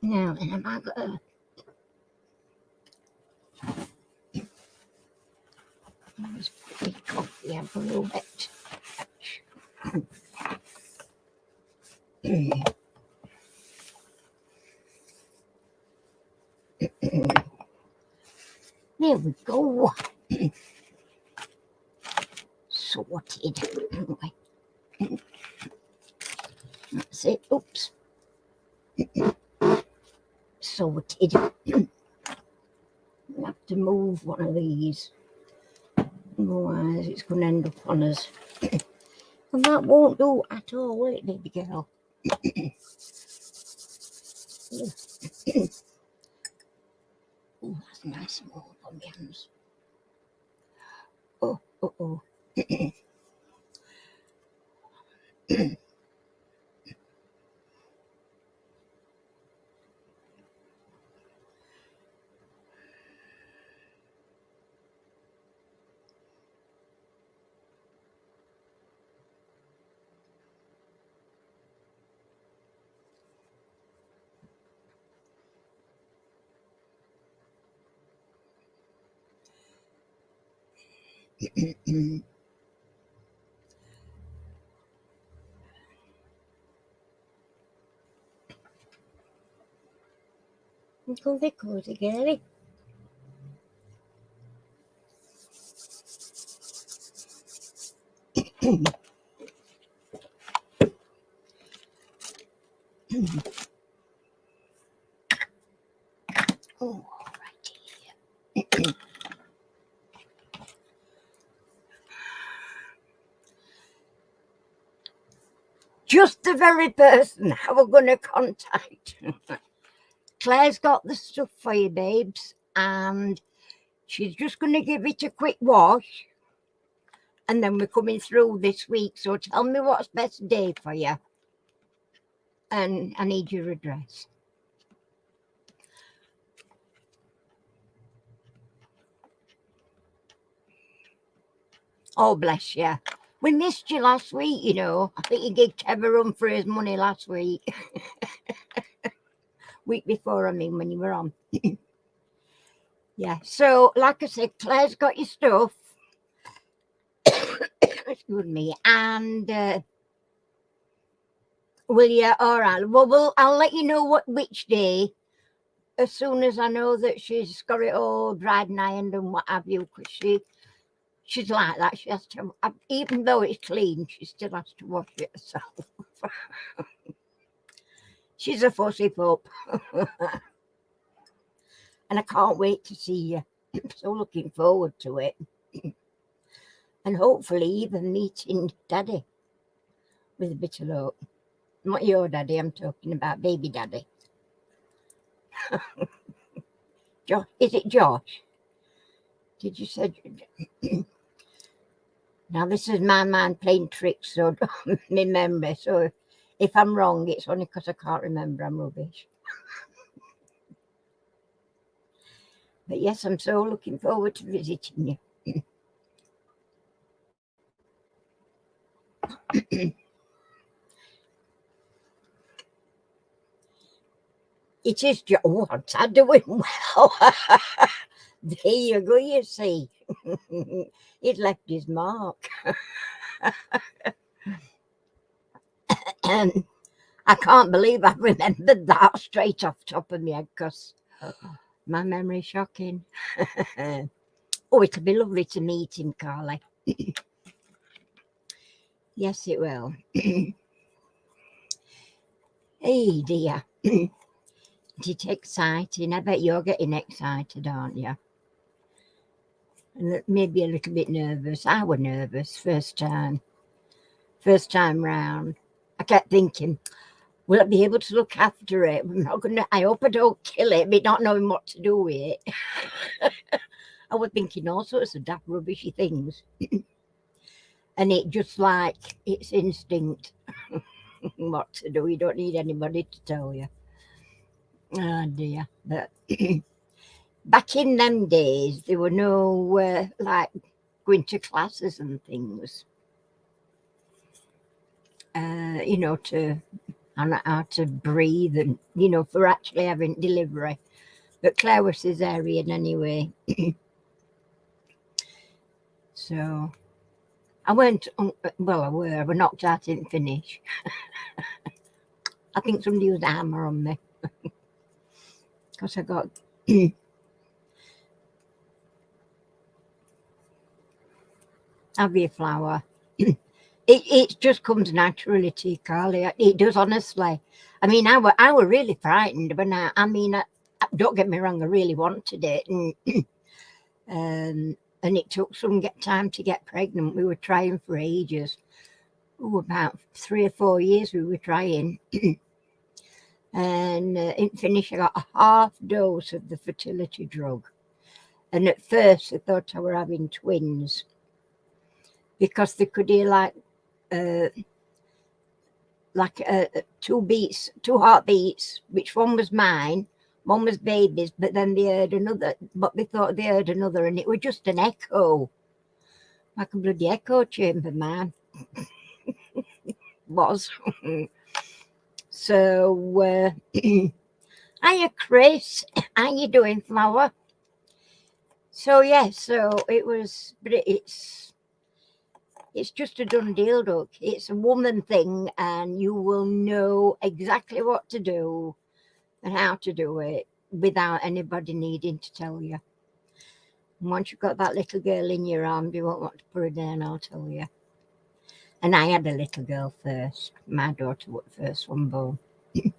Now then, have I got a... Let's put my coffee up a little bit. There we go. Sorted. That's it. Oops. Sorted. I have to move one of these. Otherwise, it's going to end up on us. And that won't do at all, will it, baby girl? Oh, that's nice and warm on my hands. Oh. Cozy, girly. Oh, righty. Just the very person I was going to contact. Claire's got the stuff for you, babes, and she's just going to give it a quick wash, and then we're coming through this week, so tell me what's best day for you, and I need your address. Oh, bless you. We missed you last week, you know. I think you gave Kev a run for his money last week. Week before, I mean, when you were on. Yeah, so like I said, Claire's got your stuff. Excuse me. And will you? All right. Well, I'll let you know which day as soon as I know that she's got it all dried and ironed and what have you, because she's like that. She has to, even though it's clean, she still has to wash it herself. She's a fussy pup. And I can't wait to see you. I'm so looking forward to it. And hopefully even meeting Daddy with a bit of luck. Not your daddy, I'm talking about baby daddy. Josh, is it Josh? Did you say? Now this is my mind playing tricks, so don't remember. So if I'm wrong, it's only because I can't remember. I'm rubbish. But yes, I'm so looking forward to visiting you. It is Josh. What's I doing well? There you go, you see. He'd left his mark. I can't believe I remembered that straight off the top of my head, because my memory's shocking. Oh, it'll be lovely to meet him, Carly. Yes, it will. Hey, dear. It's exciting. I bet you're getting excited, aren't you? And maybe a little bit nervous. I was nervous first time round. I kept thinking, will I be able to look after it? I hope I don't kill it, but not knowing what to do with it. I was thinking all sorts of daft rubbishy things. And it just like, it's instinct what to do. You don't need anybody to tell you. Oh dear. But back in them days, there were no like going to classes and things. You know, to and how to breathe and, for actually having delivery. But Claire was cesarean anyway. So I went, well, I were knocked out, didn't finish. I think somebody used a hammer on me because I got aviflower. It just comes naturally to you, Carly. It does, honestly. I mean, I were really frightened, but don't get me wrong, I really wanted it, and it took some time to get pregnant. We were trying for ages. About 3 or 4 years we were trying. And in finish, I got a half dose of the fertility drug. And at first, I thought I were having twins because they could hear like two heartbeats, which one was mine, one was baby's, but then they heard another, but they thought they heard another, and it was just an echo, like a bloody echo chamber, man. Was. So, hiya, Chris. How you doing, Flower? So, yeah, so it was, but it's just a done deal, Doug. It's a woman thing, and you will know exactly what to do and how to do it without anybody needing to tell you. And once you've got that little girl in your arms, you won't want to put her down, I'll tell you. And I had a little girl first. My daughter was the first one born. And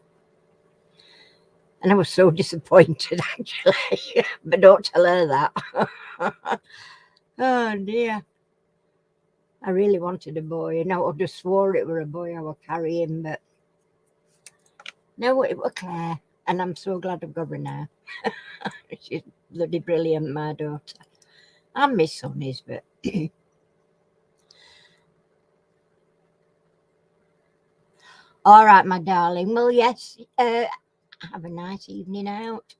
I was so disappointed, actually. But don't tell her that. Oh, dear. I really wanted a boy. And I would have swore it were a boy I was carrying, but no, it was Claire. And I'm so glad I've got her now. She's bloody brilliant, my daughter. And my son is, but... All right, my darling. Well, yes, have a nice evening out.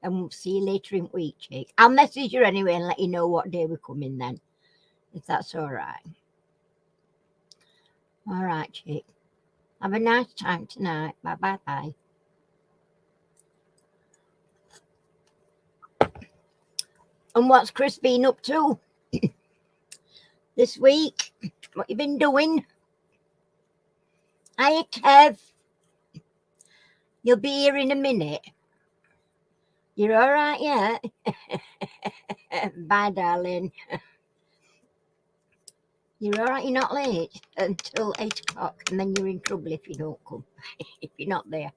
And we'll see you later in the week, chick. I'll message you anyway and let you know what day we're coming then, if that's all right. All right, chick. Have a nice time tonight. Bye-bye-bye. And what's Chris been up to this week? What you been doing? Hiya, Kev. You'll be here in a minute. You're all right, yeah? Bye, darling. You're all right, you're not late until 8 o'clock, and then you're in trouble if you don't come, if you're not there.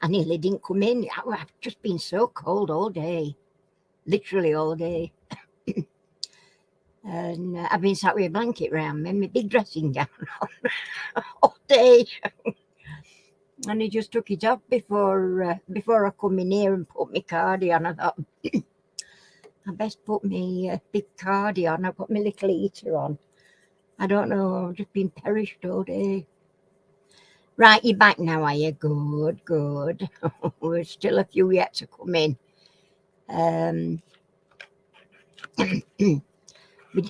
I nearly didn't come in. I've just been so cold all day, literally all day. And I've been sat with a blanket round me, my big dressing gown on all day. And he just took it off before I come in here and put my cardi on. I thought, I best put my big cardi on. I've got my little heater on. I don't know, I've just been perished all day. Right, you're back now, are you? Good, good. There's still a few yet to come in.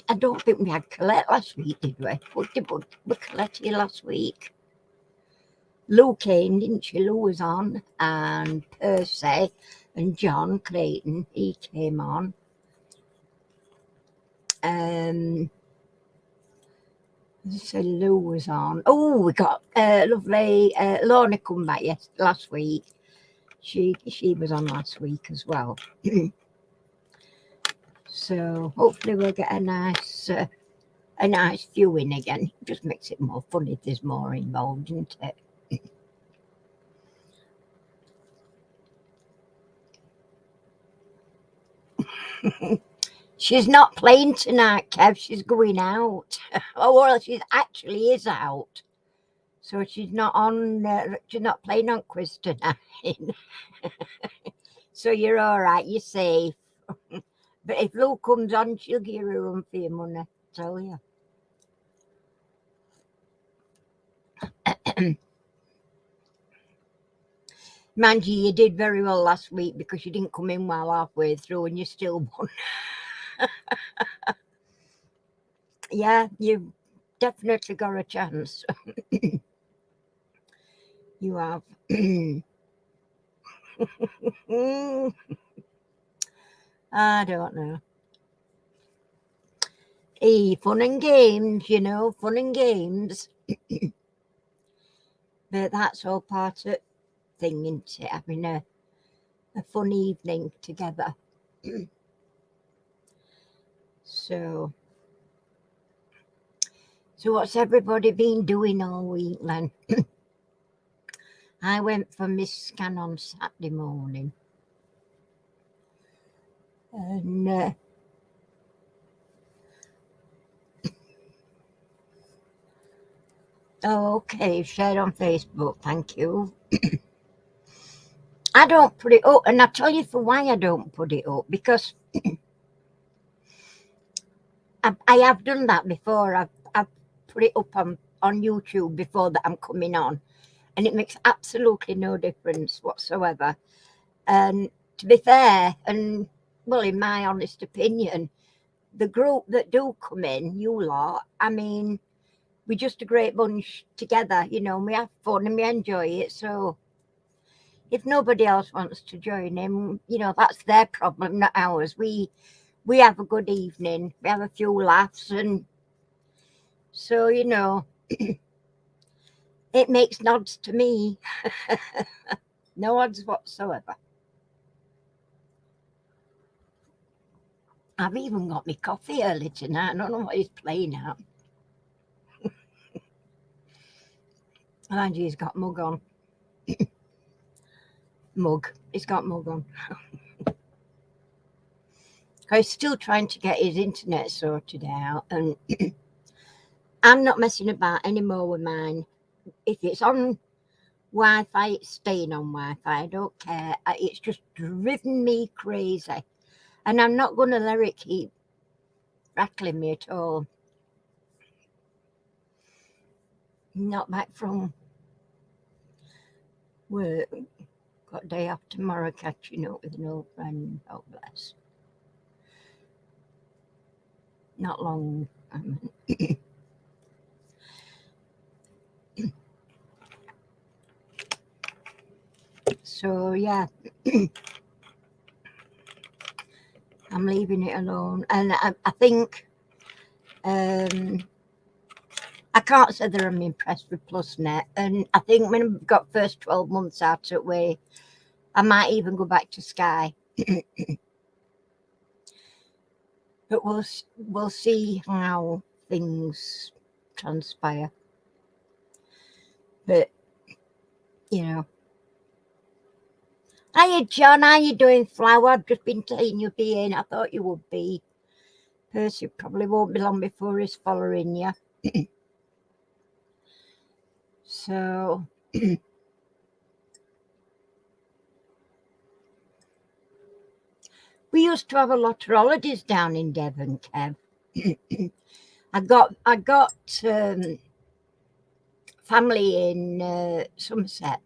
I don't think we had Colette last week, did we? What did we Colette here last week? Lou came, didn't she? Lou was on, and Percy and John Clayton, he came on. So Lou was on. Oh, we got lovely Lorna come back last week. She was on last week as well. So hopefully we'll get a nice viewing again. It just makes it more fun if there's more involved, doesn't it? She's not playing tonight, Kev. She's going out. Oh, well, she actually is out. So she's not on. She's not playing on quiz tonight. So you're all right. You're safe. But if Lou comes on, she'll give her a run for your money. I tell you. Mandy, you did very well last week because you didn't come in well halfway through and you still won. Yeah, you've definitely got a chance. You have. I don't know. Fun and games, fun and games. But that's all part of thing, isn't it? Having a fun evening together. So, so what's everybody been doing all week then? I went for my scan on Saturday morning, and oh, okay, shared on Facebook. Thank you. I don't put it up, and I'll tell you for why I don't put it up, because I have done that before. I've put it up on YouTube before that I'm coming on, and it makes absolutely no difference whatsoever. And to be fair, and well, in my honest opinion, the group that do come in, you lot, I mean, we're just a great bunch together, we have fun and we enjoy it. So if nobody else wants to join in, that's their problem, not ours. We have a good evening, we have a few laughs, and so it makes no odds to me. No odds whatsoever. I've even got my coffee early tonight. I don't know what he's playing at. Mind you, he's got mug on. Mug. He's got mug on. He's still trying to get his internet sorted out, and I'm not messing about anymore with mine. If it's on Wi-Fi, it's staying on Wi-Fi. I don't care. It's just driven me crazy, and I'm not going to let it keep rattling me at all. Not back from work. Got a day off tomorrow, catching up with an old friend. Oh, bless. Not long. So, yeah, I'm leaving it alone. And I think I can't say that I'm impressed with PlusNet. And I think when I've got first 12 months out of the way, I might even go back to Sky. But we'll see how things transpire. But, Hiya, John. How you doing, Flower? I've just been telling you be in. I thought you would be. Percy probably won't be long before he's following you. So, we used to have a lot of holidays down in Devon, Kev. I got family in Somerset.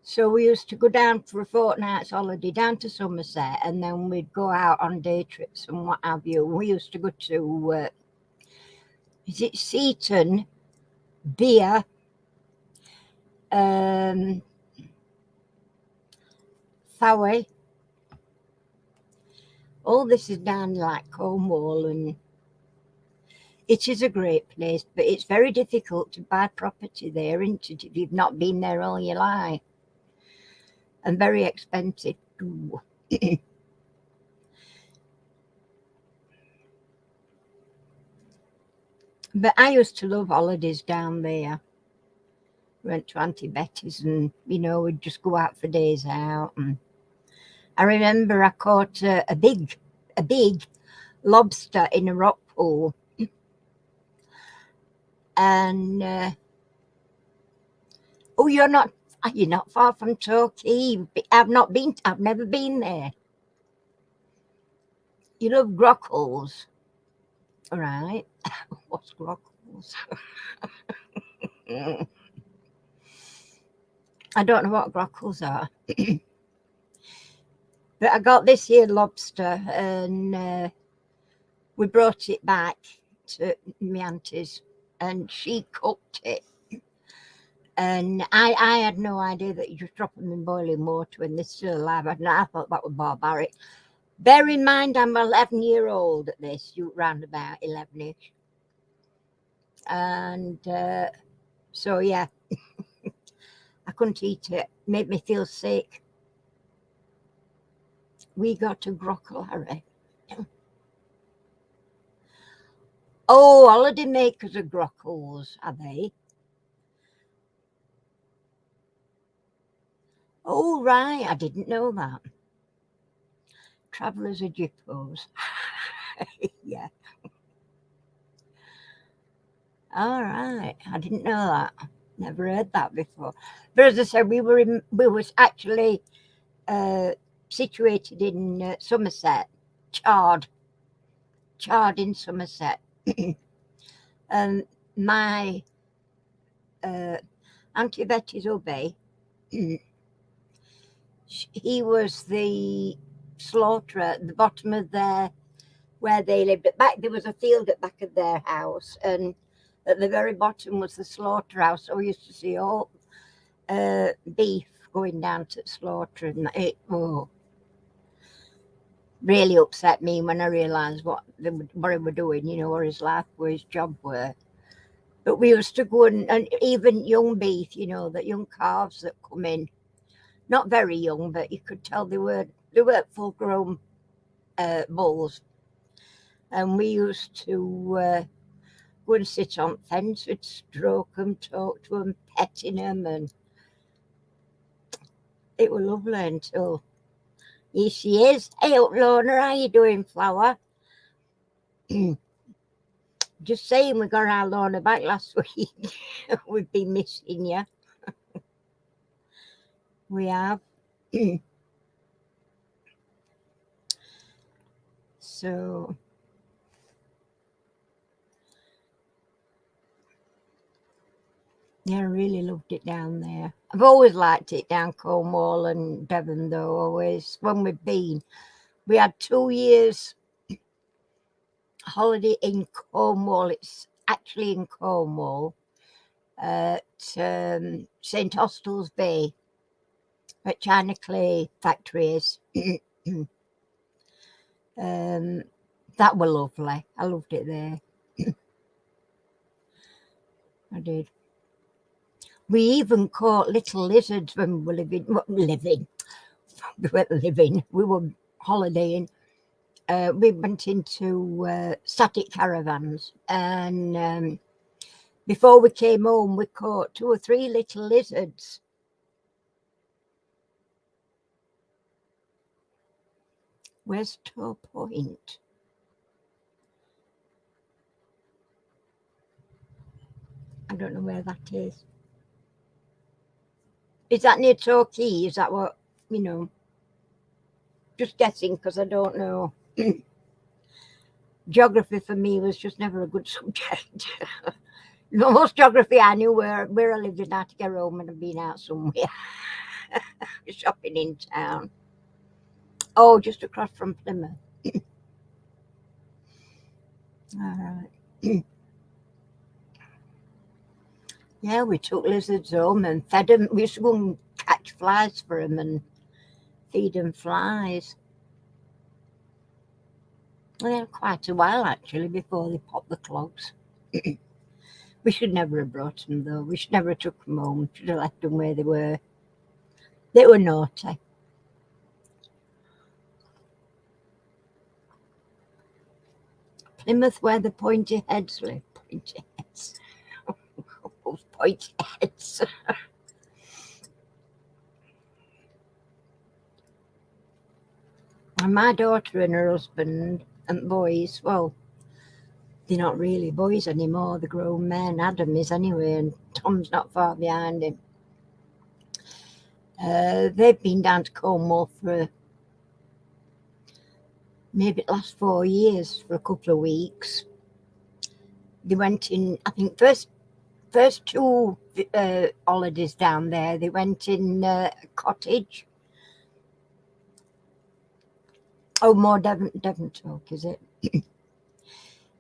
So we used to go down for a fortnight's holiday down to Somerset, and then we'd go out on day trips and what have you. We used to go to, is it Seaton, Beer, Fowey. All this is down like Cornwall, and it is a great place, but it's very difficult to buy property there, isn't it, if you've not been there all your life? And very expensive too. But I used to love holidays down there. Went to Auntie Betty's, and we'd just go out for days out. And I remember I caught a big lobster in a rock pool, and oh, you're not far from Torquay. I've never been there. You love grockles, right? What's grockles? I don't know what grockles are. But I got this here lobster, and we brought it back to my auntie's, and she cooked it. And I had no idea that you just drop them in boiling water when they're still alive. And I thought that was barbaric. Bear in mind, I'm 11-year-old at this, you round about 11ish. And so, yeah, I couldn't eat it. Made me feel sick. We got a grocklary. Oh, holiday makers are grockles, are they? Oh, right, I didn't know that. Travellers are jippos. Yeah. All right, I didn't know that. Never heard that before. But as I said, we was actually situated in Somerset, Chard in Somerset. And my Auntie Betty's hubby, he was the slaughterer at the bottom of where they lived. At back there was a field at back of their house, and at the very bottom was the slaughterhouse. So we used to see all beef going down to slaughter, and it really upset me when I realised what he were doing, what his life were, his job were. But we used to go and even young beef, that young calves that come in, not very young, but you could tell they weren't full grown bulls. And we used to go and sit on the fence, we'd stroke them, talk to them, petting them, and it was lovely until here she is. Hey up, Lorna, how you doing, Flower? Just saying, we got our Lorna back last week. We've been missing you. We have. So, yeah, I really loved it down there. I've always liked it down Cornwall and Devon, though, always. When we've been, we had 2 years holiday in Cornwall. It's actually in Cornwall at St Austell's Bay, at China Clay factories. That were lovely. I loved it there. I did. We even caught little lizards when we were living. We weren't living. We were holidaying. We went into static caravans, and before we came home, we caught 2 or 3 little lizards. Where's Toe Point? I don't know where that is. Is that near Torquay? Is that what, just guessing because I don't know. Geography for me was just never a good subject. The most geography I knew where I lived in, I had to get home and I'd been out somewhere. Shopping in town. Oh, just across from Plymouth. All right. Yeah, we took lizards home and fed them. We used to go and catch flies for them and feed them flies. Well, quite a while actually before they popped the clogs. We should never have brought them though. We should never have took them home. Should have left them where they were. They were naughty. Plymouth, where the pointy heads live. Pointy heads. Those pointy heads. And my daughter and her husband and boys, well, they're not really boys anymore. They're grown men. Adam is anyway, and Tom's not far behind him. They've been down to Cornwall for maybe the last 4 years for a couple of weeks. They went in, I think, first 2 holidays down there. They went in a cottage. Oh, more Devon talk, is it?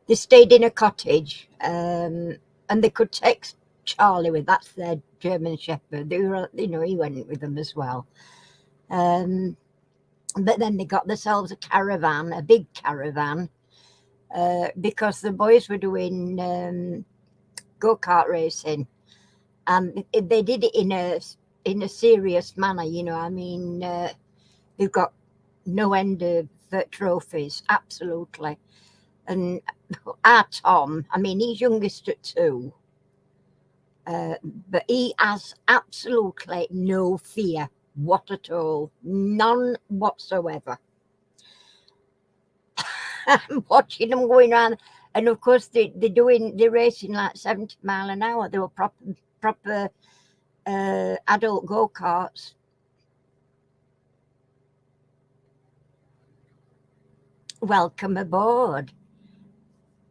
They stayed in a cottage, and they could take Charlie with. That's their German Shepherd. They were, he went with them as well. But then they got themselves a caravan, a big caravan, because the boys were doing go-kart racing, and they did it in a serious manner. I mean, they've got no end of trophies, absolutely. And our Tom, I mean, he's youngest at 2, but he has absolutely no fear, what at all, none whatsoever. I'm watching them going around, and of course they're racing like 70 mile an hour. They were proper adult go-karts. Welcome aboard,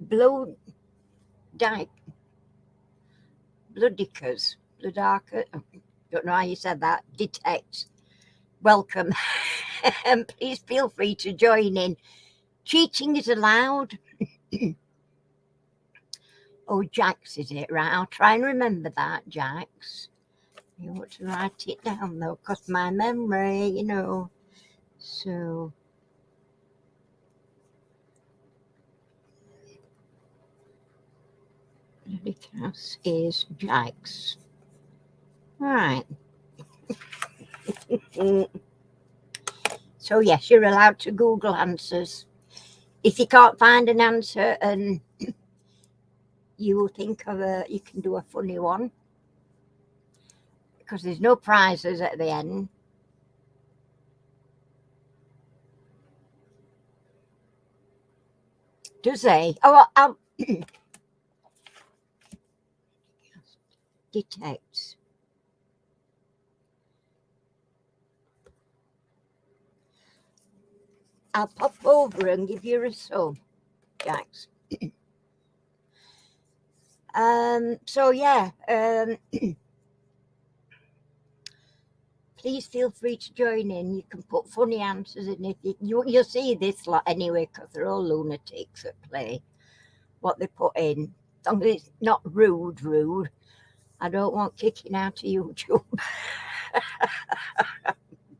Blue Dyke, Bloodicas, Bloodarca. Don't know how you said that. Detect. Welcome, and please feel free to join in. Cheating is allowed. Oh, Jax, is it? Right, I'll try and remember that, Jax. You want to write it down, though, because my memory, So, Bloodicas is Jax. Right. So, yes, you're allowed to Google answers. If you can't find an answer and you will think of you can do a funny one, because there's no prizes at the end. Do they? Oh, I'll detect. I'll pop over and give you a sub, Jax. So yeah, please feel free to join in. You can put funny answers in if you'll see this lot anyway, because they're all lunatics at play. What they put in, as long as it's not rude. I don't want kicking out of YouTube.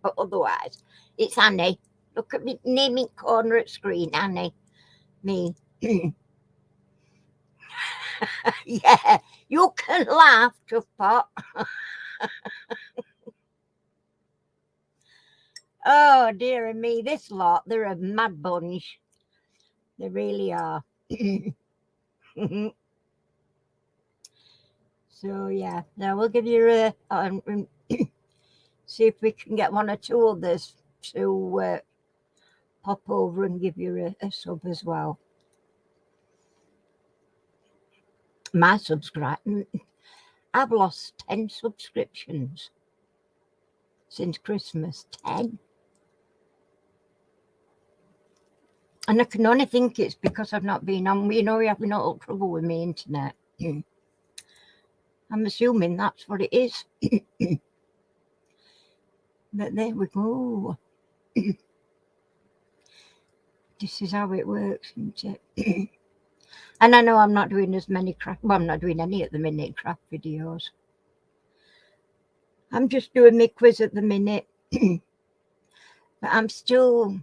But otherwise, it's Annie. Look at me naming corner at screen, Annie. Me. Yeah, you can laugh, Tough Pot. Oh, dear me, this lot, they're a mad bunch. They really are. So, yeah, now we'll give you see if we can get one or two others to pop over and give you a sub as well. My subscribe, I've lost 10 subscriptions since Christmas. 10. And I can only think it's because I've not been on. We're having a little trouble with my internet. I'm assuming that's what it is. But there we go. This is how it works, isn't it? And I know I'm not doing as many craft. Well, I'm not doing any at the minute, craft videos. I'm just doing my quiz at the minute. But I'm still.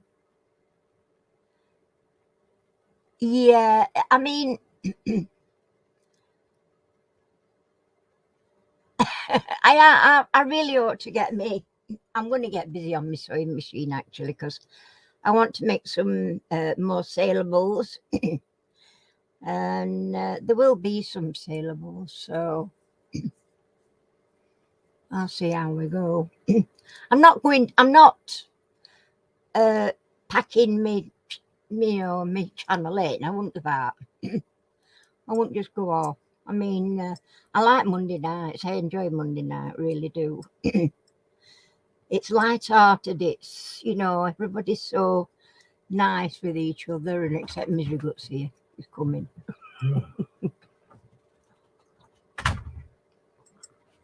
Yeah, I mean. I really ought to get me. I'm going to get busy on my sewing machine actually, because I want to make some more saleables, and there will be some saleables. So I'll see how we go. I'm not packing me channel in. I won't do that. I won't just go off. I mean, I like Monday nights. I enjoy Monday night, really do. It's light-hearted. It's, everybody's so nice with each other, and except Misery Guts here. He's coming.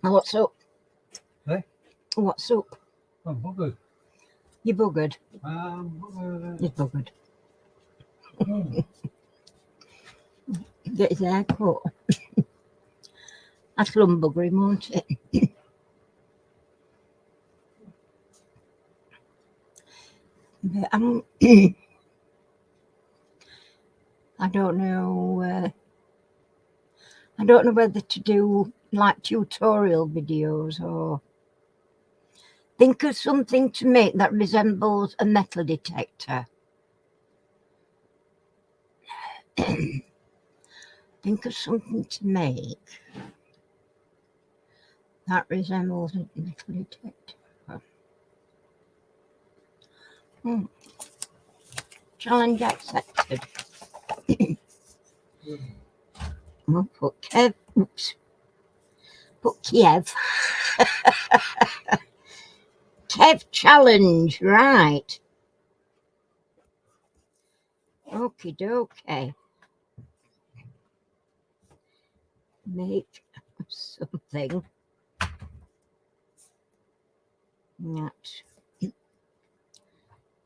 What's up? Hey? What's up? I'm bothered. You buggered. Buggered. He's buggered. Get his hair cut. That's lumbuggering, won't it? But I don't know. I don't know whether to do like tutorial videos or think of something to make that resembles a metal detector. Think of something to make that resembles a metal detector. Challenge accepted. We'll put Kev. Oops. Put Kiev. Kev challenge. Right. Okie dokie. Make something that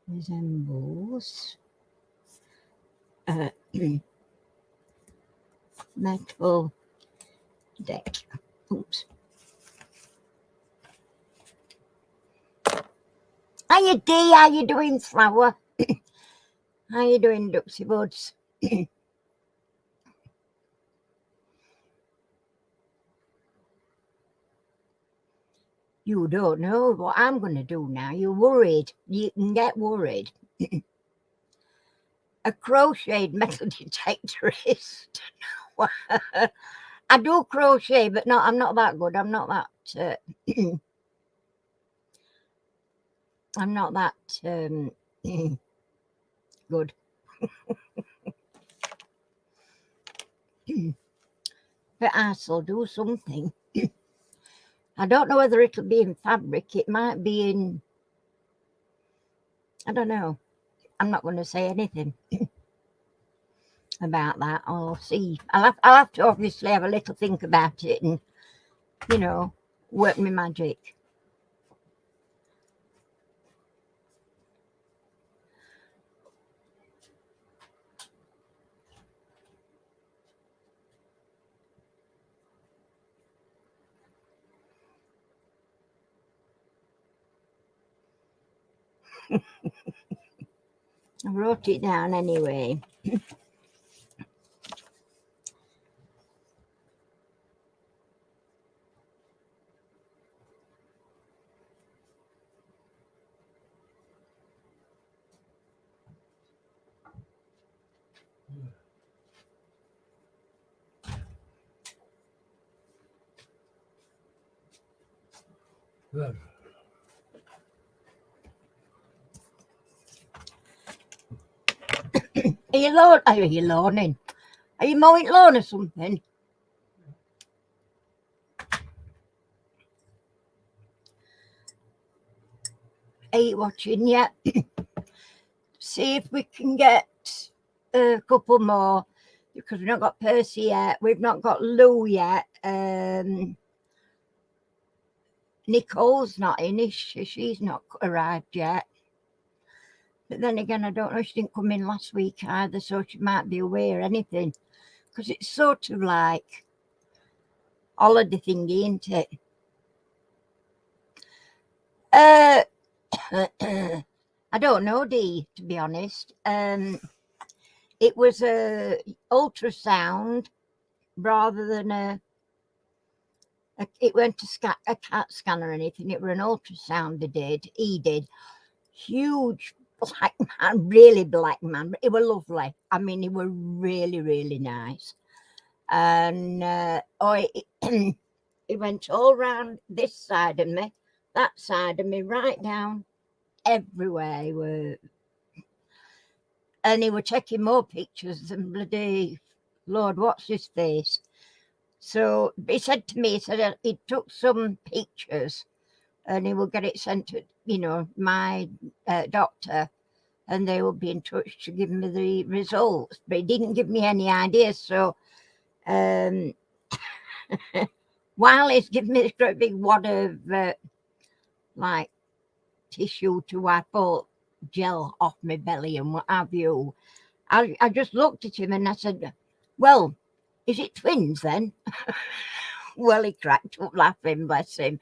resembles a metal deck. Oops. Hiya Dee, how you doing, Flower? How you doing, Duxie Buds? You don't know what I'm going to do now. You're worried. You can get worried. A crocheted metal detectorist. I do crochet, but no, I'm not that good. I'm not that. I'm not that good. But I shall do something. I don't know whether it'll be in fabric. It might be in. I don't know. I'm not going to say anything about that. I'll see. I'll have to obviously have a little think about it and, you know, work my magic. I wrote it down anyway. Good. Are you lawning? Are you mowing lawn or something? Are you watching yet? See if we can get a couple more, because we've not got Percy yet. We've not got Lou yet. Nicole's not in, is she? She's not arrived yet. But then again, I don't know, she didn't come in last week either, so she might be away or anything. Because it's sort of like holiday thingy, isn't it? I don't know, Dee, to be honest. It was a ultrasound rather than it went to a CAT scan or anything. It were an ultrasound he did. Huge black man, really black man. It were lovely. I mean, he were really, really nice. And he went all round this side of me, that side of me, right down everywhere. And he were checking more pictures than bloody Lord, what's his face? So he said to me, he said he took some pictures and he will get it sent to, my doctor, and they will be in touch to give me the results. But he didn't give me any ideas. So while he's giving me this great big wad of like tissue to wipe all gel off my belly and what have you. I just looked at him and I said, well, is it twins then? Well, he cracked up laughing, bless him.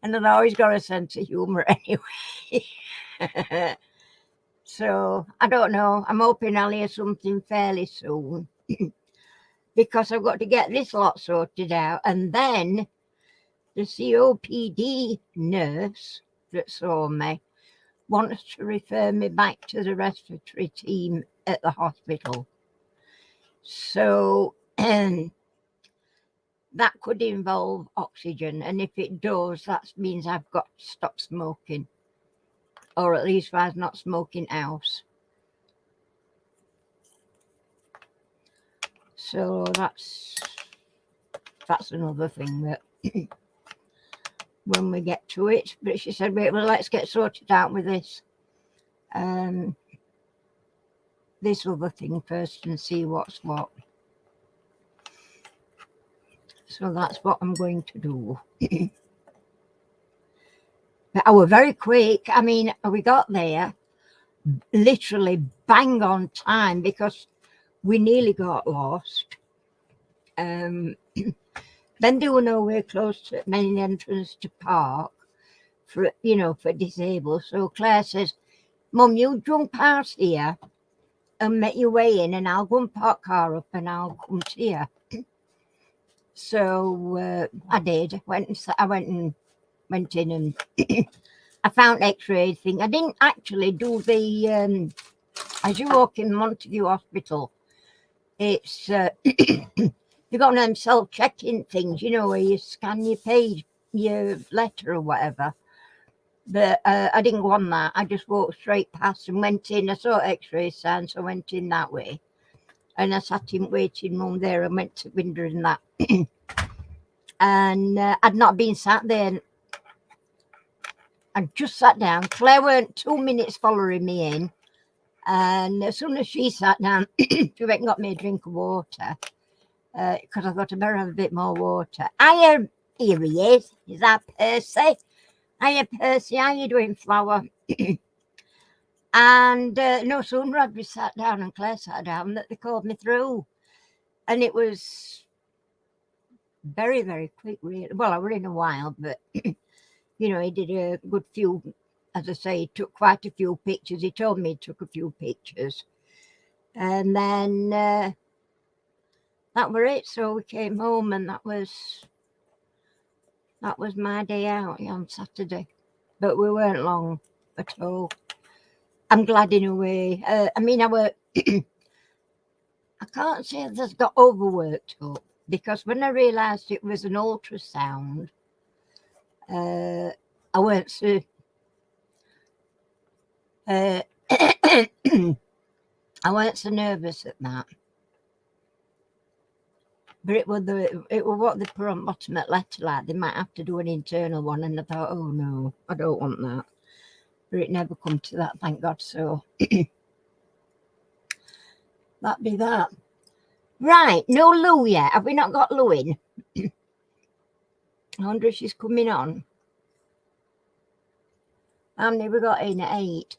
And I know he's got a sense of humour anyway. So, I don't know. I'm hoping I'll hear something fairly soon. Because I've got to get this lot sorted out. And then the COPD nurse that saw me wants to refer me back to the respiratory team at the hospital. So that could involve oxygen, and if it does, that means I've got to stop smoking, or at least I was not smoking house. So that's another thing that when we get to it. But she said, wait, well, let's get sorted out with this this other thing first and see what's what. So that's what I'm going to do. But I was very quick. I mean, we got there literally bang on time because we nearly got lost. Then there were nowhere close to main entrance to park for disabled. So Claire says, Mum, you jump past here and make your way in, and I'll go and park car up and I'll come to you. So I did. I went in and I found X-ray thing. I didn't actually do the as you walk in Montague Hospital, it's you got them self-checking things, where you scan your page, your letter or whatever. But I didn't go on that. I just walked straight past and went in. I saw X-ray sign, so I went in that way. And I sat in waiting room there and went to window and that. And I'd not been sat there. I just sat down. Claire weren't 2 minutes following me in. And as soon as she sat down, she went and got me a drink of water. Because I thought I better have a bit more water. Here he is. Is that Percy? Hiya, Percy. How you doing, Flower? And no sooner had we sat down and Claire sat down that they called me through. And it was very, very quick, really. Well, I were in a while, but, he did a good few, as I say, he took quite a few pictures. He told me he took a few pictures. And then that were it. So we came home and that was my day out on Saturday. But we weren't long at all. I'm glad in a way. I mean, I can't say that I got overworked up, because when I realised it was an ultrasound, I weren't so I weren't so nervous at that. But it was what they put on bottom at letter, like they might have to do an internal one, and I thought, oh no, I don't want that. But it never come to that, thank God. So that be that. Right, no Lou yet. Have we not got Lou in? I wonder if she's coming on. How many we got in at 8?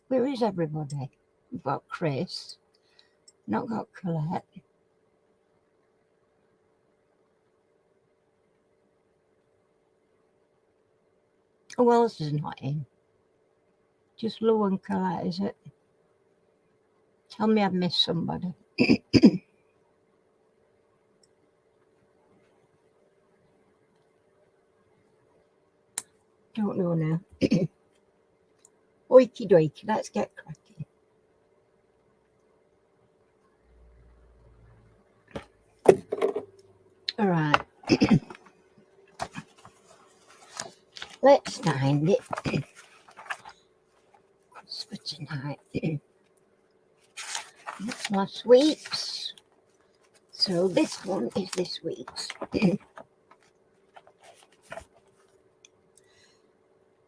Where is everybody? We've got Chris. Not got Colette. Who else is not in? Just Lou and Colette, is it? Tell me I've missed somebody. Don't know now. Oiky doiky, let's get cracking. All right. Let's find it. What's for tonight? That's last week's. So this one is this week's.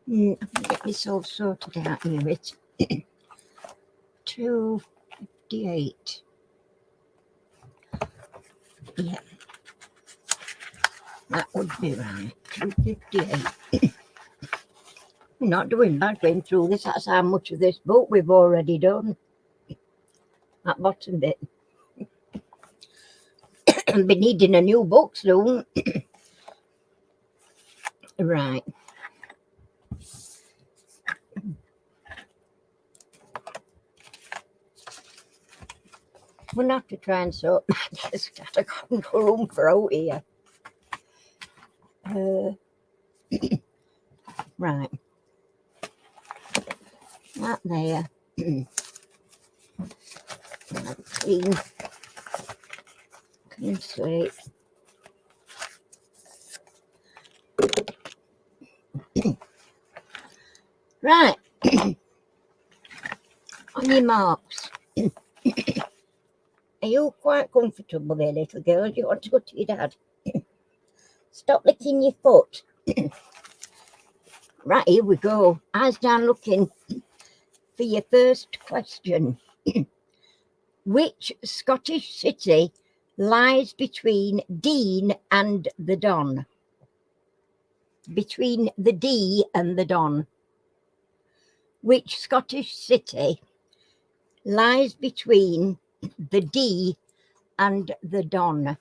I'm going to get this all sorted out here. It's 258. Yeah. That would be right. 258. We're not doing bad going through this. That's how much of this book we've already done. That bottom bit. I'll be needing a new book soon. Right. We'll have to try and sort my desk out. I got no room for out here. Right. That there. Clean. Clean slate. Right. On your marks. Are you quite comfortable there, little girl? Do you want to go to your dad? Stop licking your foot. Right, here we go. Eyes down looking for your first question. Which Scottish city lies between Dean and the Don? Between the D and the Don. Which Scottish city lies between the D and the Don?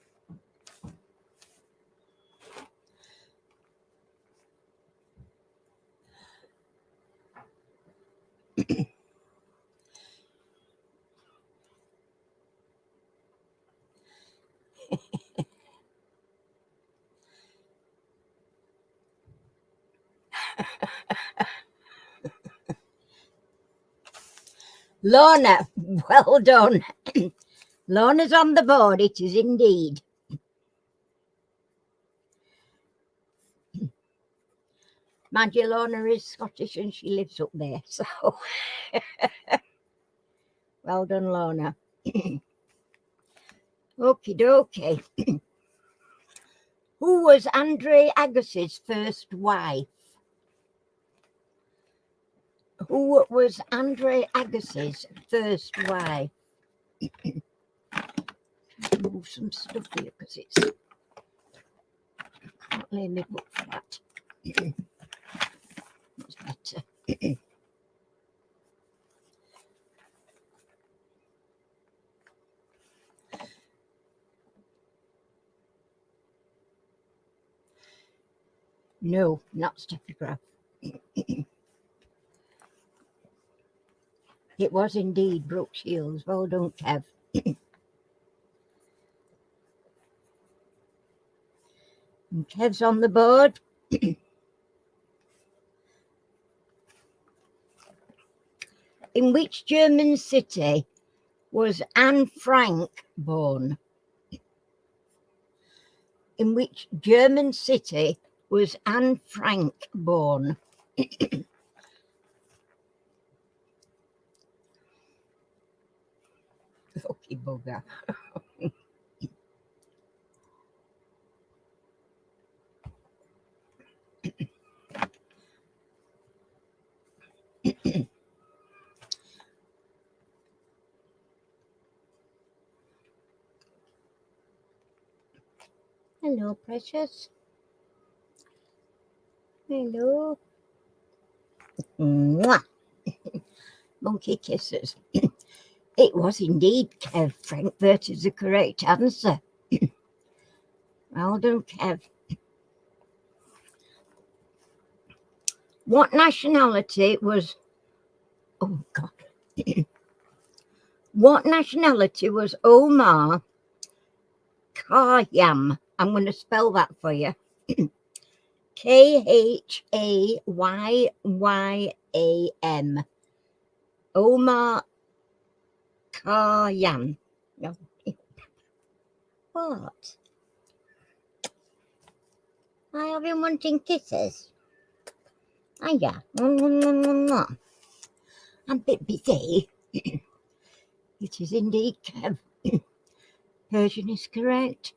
Lorna, well done. Lorna's on the board, it is indeed. Mind you, Lorna is Scottish and she lives up there, so well done, Lorna. Okie dokie. Who was Andre Agus's first wife? Who was Andre Agus's first wife? Move some stuff here because it's can't lay my book flat. That's better. No, not Steffi Graf. It was indeed Brooke Shields. Well done, Kev. And Kev's on the board. In which German city was Anne Frank born? In which German city was Anne Frank born? Lucky bugger. Hello, precious. Hello. Mwah. Monkey kisses. It was indeed Kev. Frankfurt is the correct answer. Well done, Kev. What nationality was... Oh, God. What nationality was Omar Khayyam? I'm going to spell that for you. Khayyam. Omar Khayyam. No. What? I have been wanting kisses. Oh, yeah. I'm a bit busy. It is indeed Kev. Persian is correct.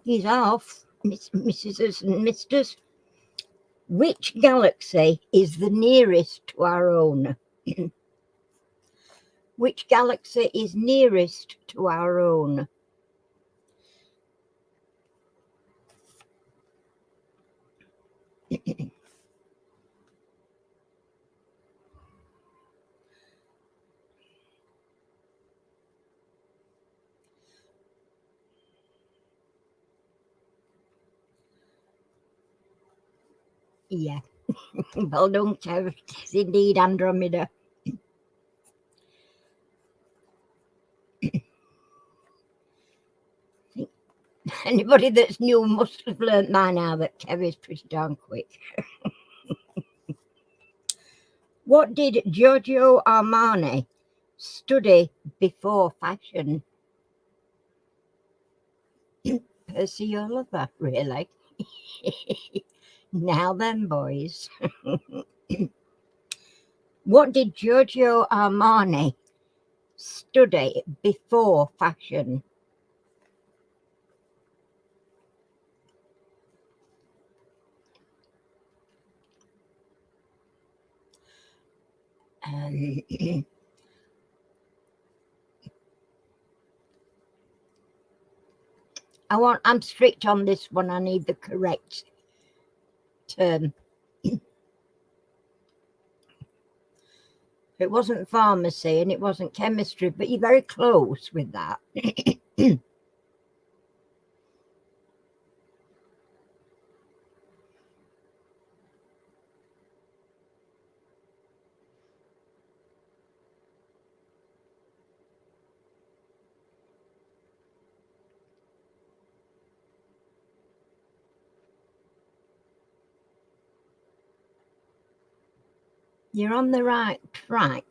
He's off, Mrs. and Misters. Which galaxy is the nearest to our own? Which galaxy is nearest to our own? Yeah. Well done, Kev. It's indeed Andromeda. Anybody that's new must have learnt by now that Kev is pretty darn quick. What did Giorgio Armani study before fashion? Percy, your lover, really? Now then, boys. What did Giorgio Armani study before fashion? I'm strict on this one. I need the correct term. It wasn't pharmacy and it wasn't chemistry, but you're very close with that. You're on the right track.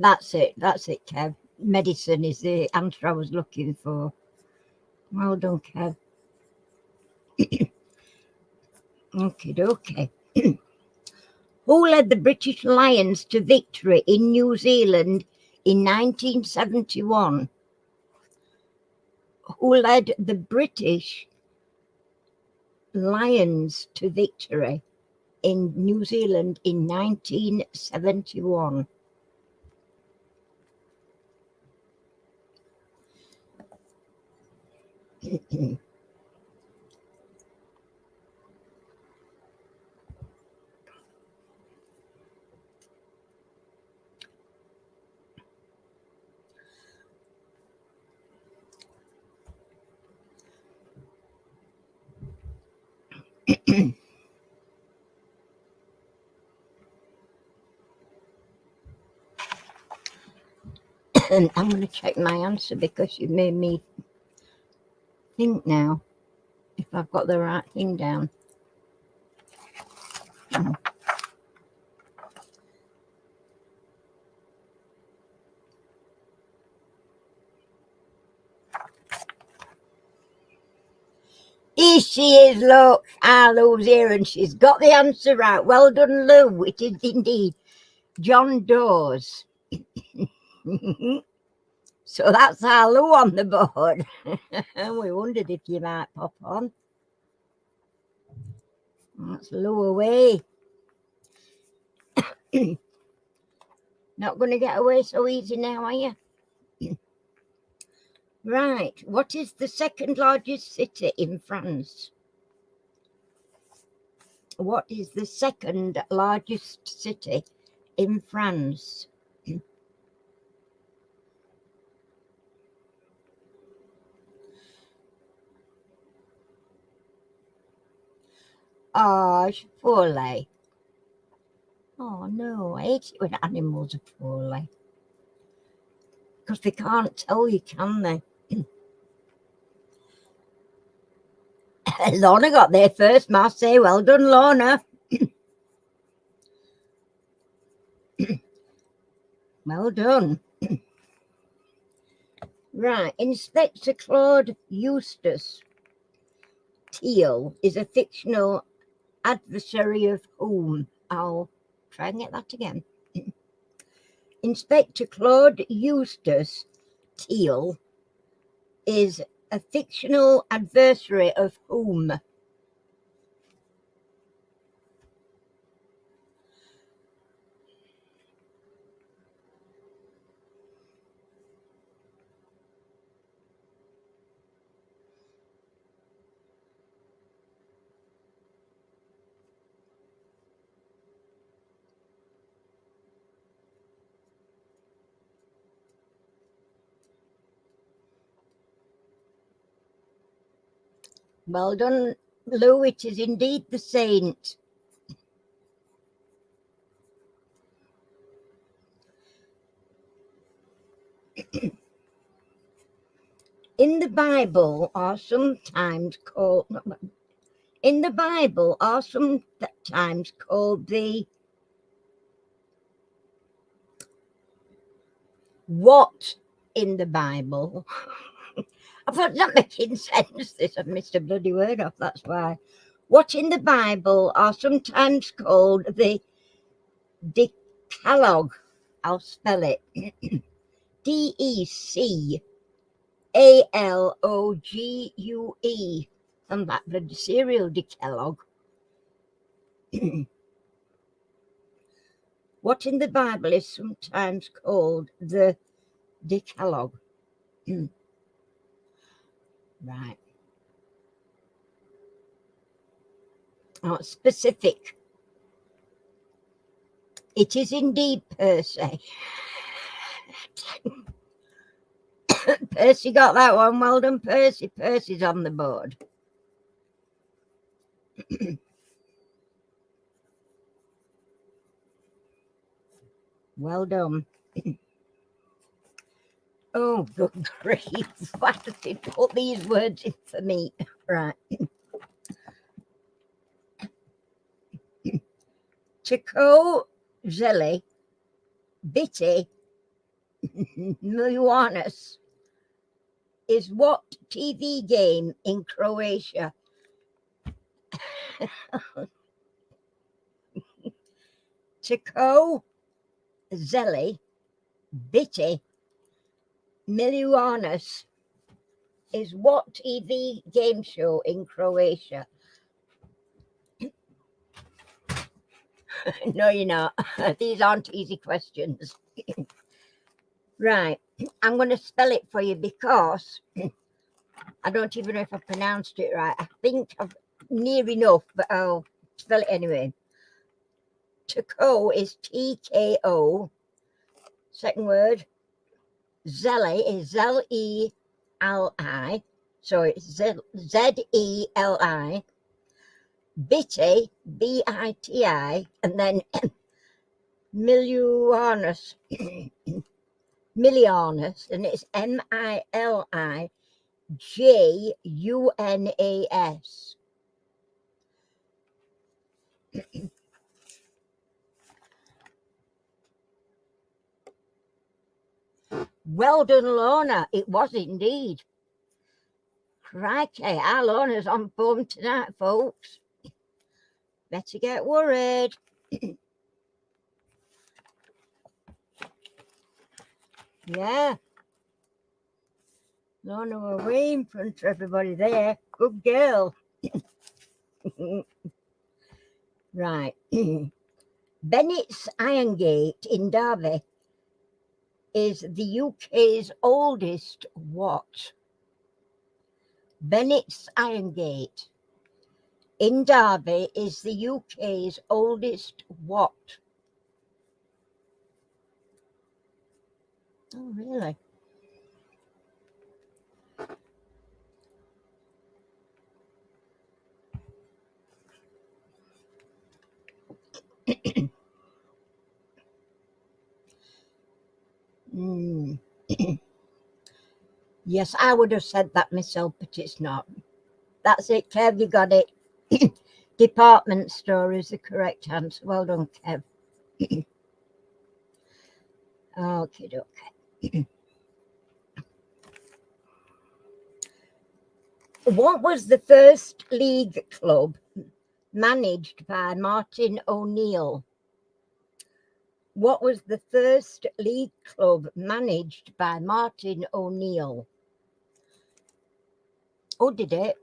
That's it, Kev. Medicine is the answer I was looking for. Well done, Kev. Okay. Who led the British Lions to victory in New Zealand in 1971? Who led the British Lions to victory in New Zealand in 1971? And I'm going to check my answer because you made me think now if I've got the right thing down. Here she is, look. Lou's here and she's got the answer right. Well done, Lou. It is indeed John Dawes. So that's our Lou on the board. And we wondered if you might pop on. That's Lou away. Not going to get away so easy now, are you? Right. What is the second largest city in France? What is the second largest city in France? Oh, poorly. Oh no, I hate it when animals are poorly. Because they can't tell you, can they? Lorna got there first, must say. Well done, Lorna. Well done. Right, Inspector Claude Eustace Teal is a fictional adversary of whom? I'll try and get that again. Inspector Claude Eustace Teal is a fictional adversary of whom? Well done, Lou. It is indeed the saint. In the Bible are sometimes called the what in the Bible? I thought not making sense. This I've missed a bloody word off. That's why. What in the Bible are sometimes called the Decalogue? I'll spell it. Decalogue. And that bloody cereal Decalogue. What in the Bible is sometimes called the Decalogue? Right. Oh, specific. It is indeed Percy. Percy got that one. Well done, Percy. Percy's on the board. Well done. Oh, good grief. Why did they put these words in for me? Right. Chico, Zelly, Bitty, Miluanus is what TV game in Croatia? Chico, Zelly, Bitty, Miluanus is what TV game show in Croatia? No, you're not. These aren't easy questions. Right. I'm going to spell it for you because I don't even know if I pronounced it right. I think I've near enough, but I'll spell it anyway. Tko is TKO. Second word. Zeli is Z-E-L-I. So it's Z-E-L-I. Bitty, B-I-T-I. And then Milianus. Milianus. And it's M-I-L-I-J-U-N-A-S. Well done, Lorna. It was indeed. Crikey, our Lorna's on form tonight, folks. Better get worried. Yeah. Lorna, we're way in front of everybody there. Good girl. Right. Bennett's Iron Gate in Derby is the UK's oldest what? Bennett's Iron Gate in Derby is the UK's oldest what? Oh, really? Yes, I would have said that myself, but it's not. That's it, Kev, you got it. Department store is the correct answer. Well done, Kev. Okay, okay. What was the first league club managed by Martin O'Neill? What was the first league club managed by Martin O'Neill? Oh, did it?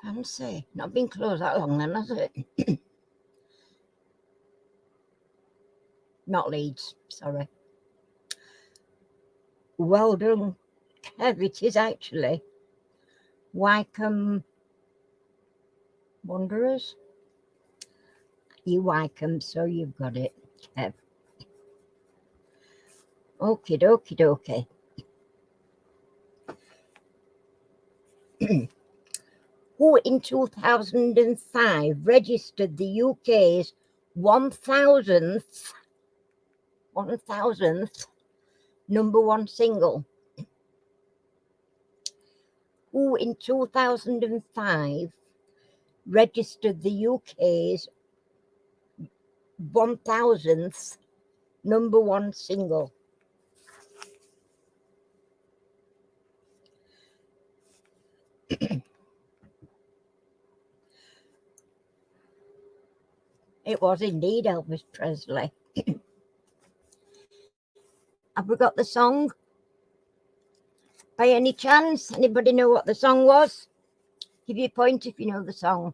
Fancy. Not been closed that long then, has it? Not Leeds, sorry. Well done, Kev. It is actually Wycombe Wanderers. You Wycombe, so you've got it, Kev. Okie dokie dokie. Who in 2005 registered the UK's 1000th number one single? Who in 2005 registered the UK's 1000th number one single? It was indeed Elvis Presley. Have we got the song? By any chance? Anybody know what the song was? Give you a point if you know the song.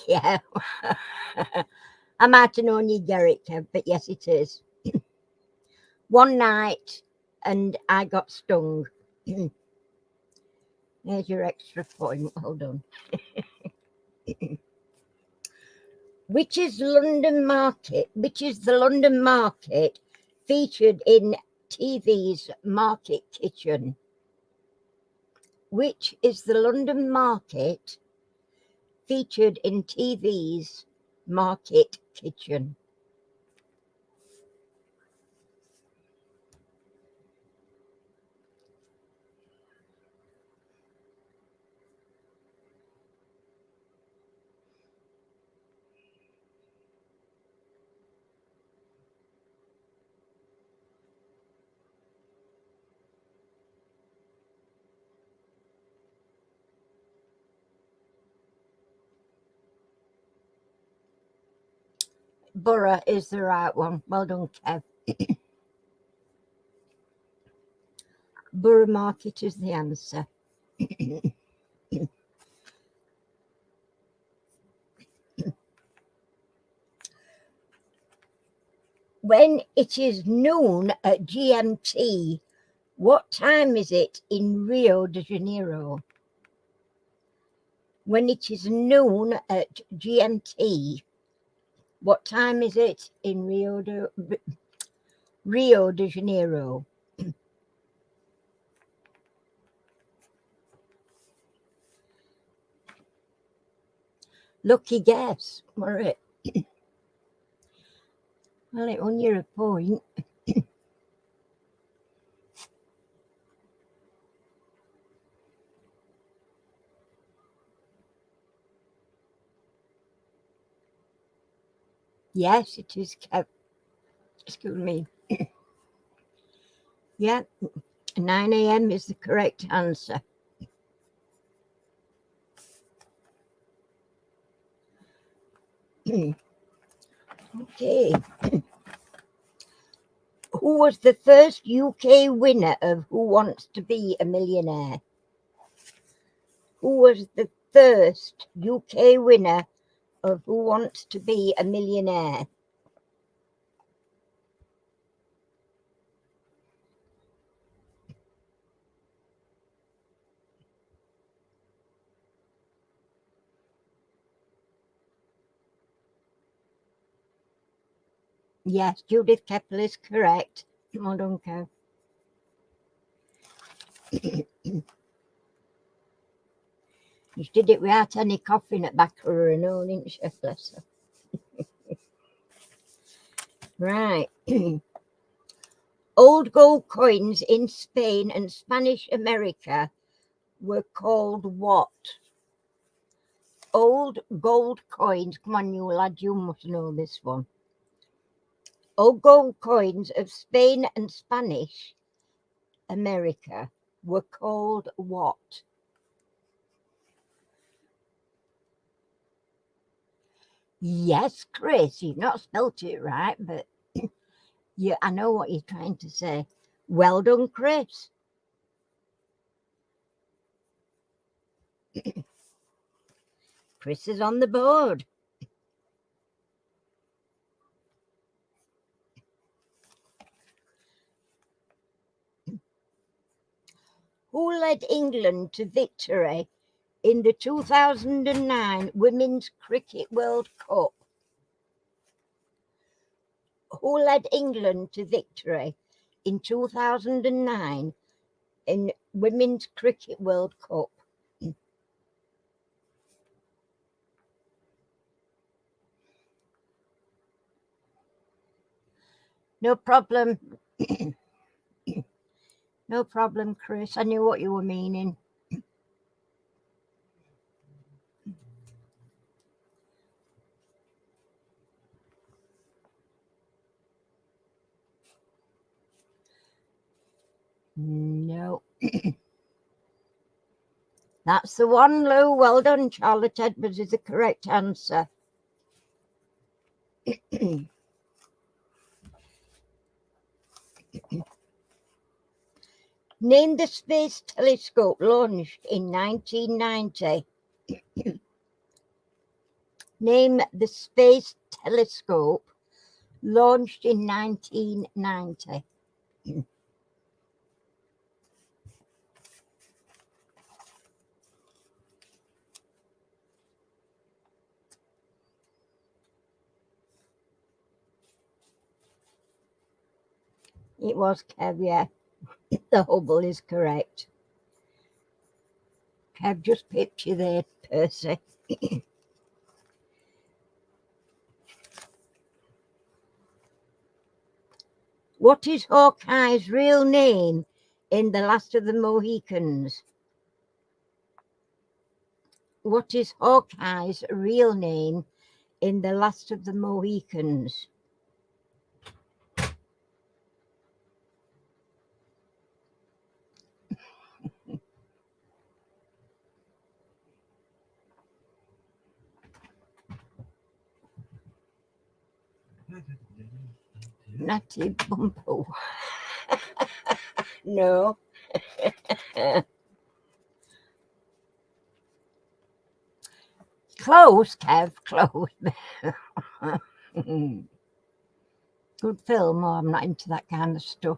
Yeah. I might have known you'd get it, Kev, but yes, it is. One night and I got stung. There's your extra point. Hold on. Which is the London Market featured in TV's Market Kitchen? Which is the London Market featured in TV's Market Kitchen? Borough is the right one. Well done, Kev. Borough Market is the answer. When it is noon at GMT, what time is it in Rio de Janeiro? When it is noon at GMT, what time is it in Rio de Janeiro? Lucky guess, were it? Well, it won you a point. Yes, it is, Kev. Excuse me. Yeah, 9 a.m. is the correct answer. Okay. Who was the first UK winner of Who Wants to Be a Millionaire? Who was the first UK winner of Who Wants to Be a Millionaire? Yes, Judith Keppel is correct. Well done, Kev. You did it without any coughing at back of her and all, didn't she? Bless her. Right. Old gold coins in Spain and Spanish America were called what? Old gold coins. Come on, you lad, you must know this one. Old gold coins of Spain and Spanish America were called what? Yes, Chris, you've not spelt it right, but yeah, I know what you're trying to say. Well done, Chris. Chris is on the board. Who led England to victory in the 2009 Women's Cricket World Cup? Who led England to victory in 2009 in Women's Cricket World Cup? No problem. No problem, Chris. I knew what you were meaning. No. That's the one, Lou. Well done. Charlotte Edwards is the correct answer. Name the space telescope launched in 1990. Name the space telescope launched in 1990. It was Kev, yeah. The Hubble is correct. Kev just pipped you there, Percy. What is Hawkeye's real name in The Last of the Mohicans? What is Hawkeye's real name in The Last of the Mohicans? Natty Bumpo. No. Close, Kev, close. Good film. Oh, I'm not into that kind of stuff.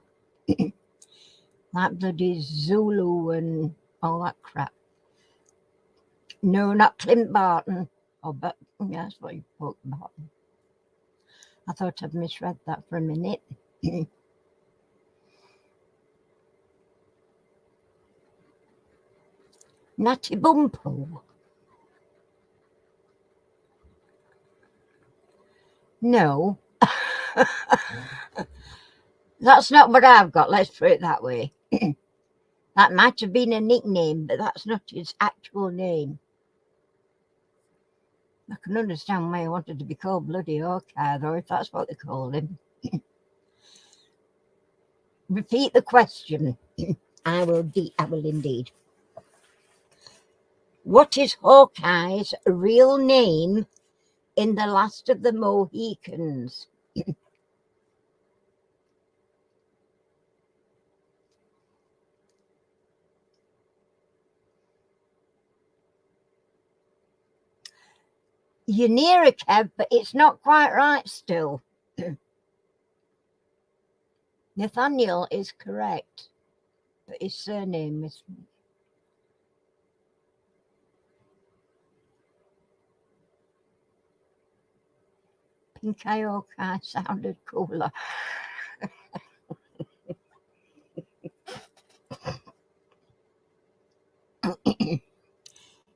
That bloody Zulu and all that crap. No, not Clint Barton. Oh, but yeah, that's what you put, Barton. I thought I'd misread that for a minute. Natty Bumpo. No. That's not what I've got, let's put it that way. That might have been a nickname, but that's not his actual name. I can understand why he wanted to be called bloody Hawkeye, though, if that's what they called him. Repeat the question. I will indeed. What is Hawkeye's real name in The Last of the Mohicans? You're near it, Kev, but it's not quite right still. Nathaniel is correct, but his surname is... Pink Hawkeye sounded cooler.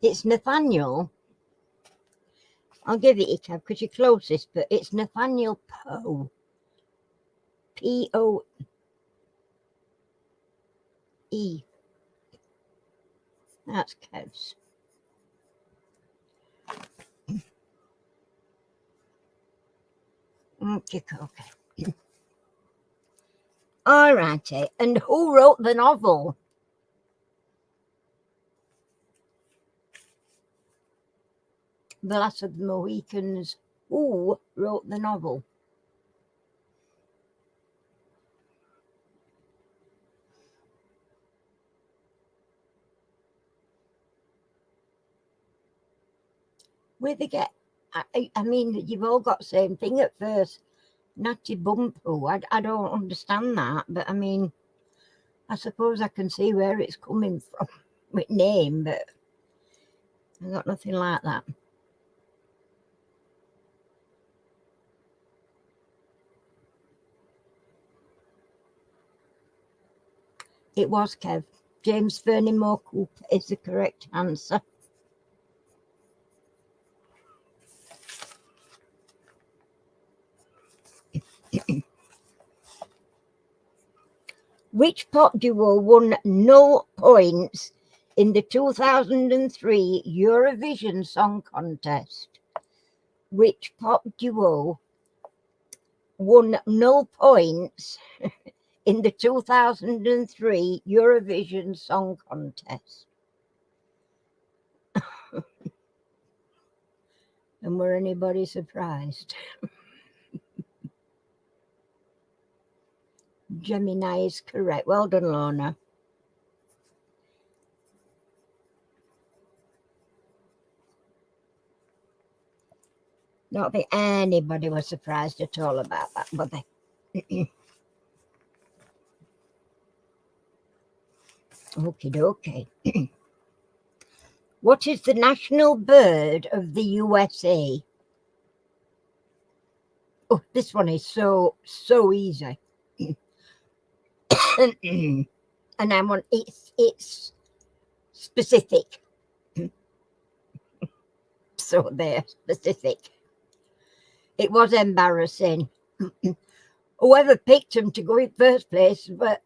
It's Nathaniel. I'll give it to you, because you're closest, but it's Nathaniel Poe. P-O-E. That's Kev's. Okay. All righty. And who wrote the novel? The Last of the Mohicans. Who wrote the novel? Where they get... I mean, you've all got the same thing at first. Natty Bumpo. I don't understand that, but I mean, I suppose I can see where it's coming from with name, but I got nothing like that. It was Kev. James Fernimore Cooper is the correct answer. Which pop duo won no points in the 2003 Eurovision Song Contest? Which pop duo won no points in the 2003 Eurovision Song Contest? And were anybody surprised? Gemini is correct. Well done, Lorna. Don't think anybody was surprised at all about that, were they? Okie dokie. What is the national bird of the USA? Oh, this one is so easy. And I want it's specific. So they're specific. It was embarrassing. Whoever picked him to go in first place, but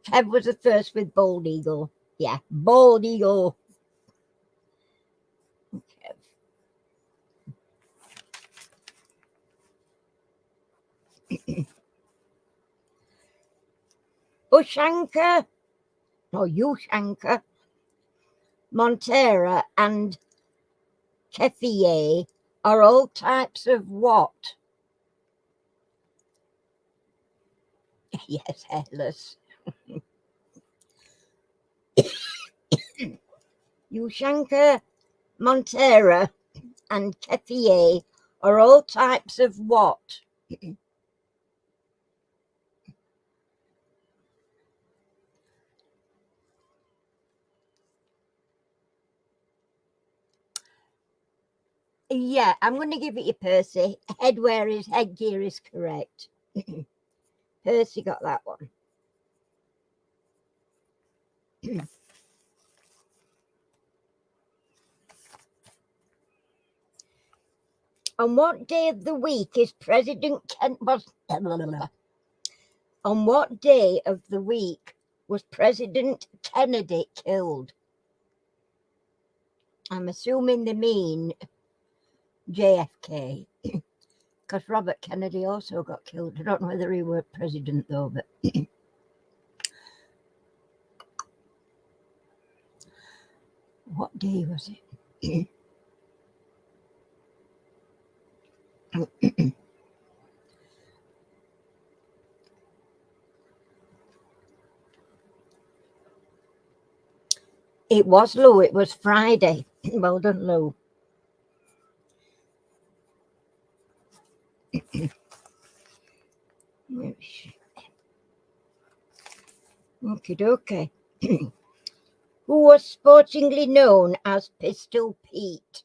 Kev was the first with bald eagle. Yeah, bald eagle. Ushanka, Montera, and Keffier are all types of what? Yes, hairless. Ushanka, Montera, and Keffier are all types of what? Yeah, I'm going to give it to Percy. Headgear is correct. Percy got that one. On what day of the week is President On what day of the week was President Kennedy killed? I'm assuming they mean JFK, because Robert Kennedy also got killed. I don't know whether he were president though, but what day was it? It was Lou. It was Friday. Well done, Lou. Okie dokie. Who was sportingly known as Pistol Pete?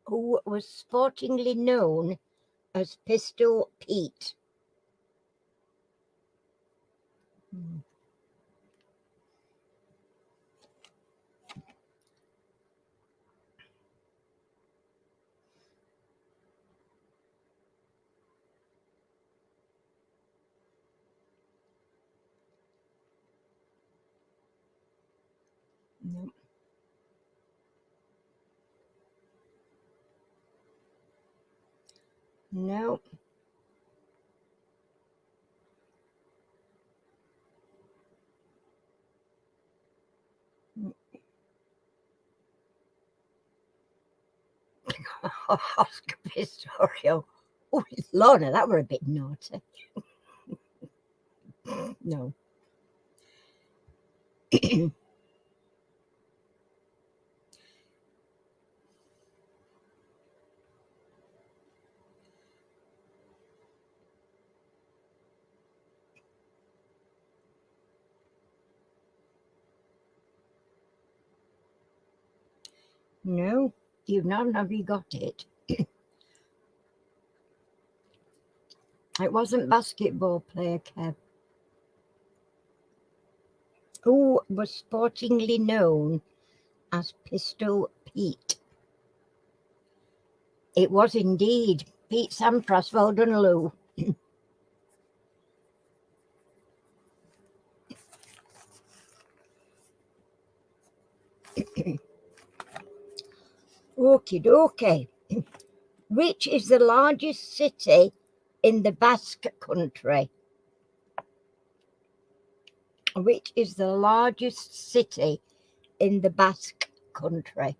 Who was sportingly known as Pistol Pete? No. No. Oscar Pistorio. Oh, Lorna, that were a bit naughty. No. No, you've not. Have you got it? It wasn't basketball player, Kev. Who was sportingly known as Pistol Pete? It was indeed Pete Sampras. Well done, Lou. Okie dokie. Which is the largest city in the Basque Country? Which is the largest city in the Basque Country?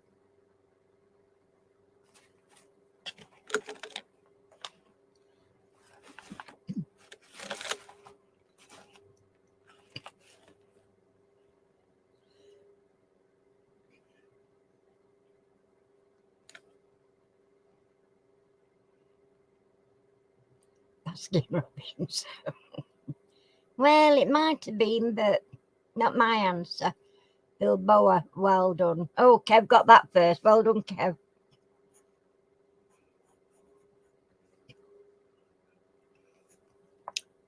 Baskin Robbins. Well, it might have been, but not my answer. Bilboa, well done. Oh, Kev got that first. Well done, Kev.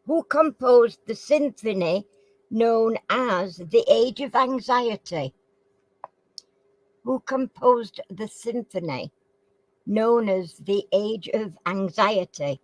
Who composed the symphony known as The Age of Anxiety? Who composed the symphony known as The Age of Anxiety?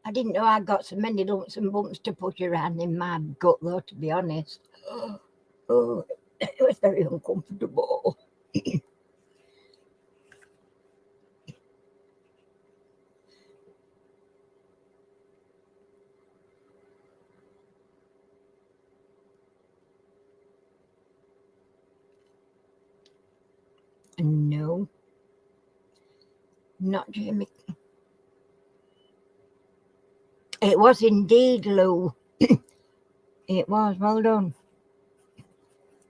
I didn't know I got so many lumps and bumps to push around in my gut, though, to be honest. Oh, it was very uncomfortable. No, not Jamie. It was indeed, Lou. It was. Well done.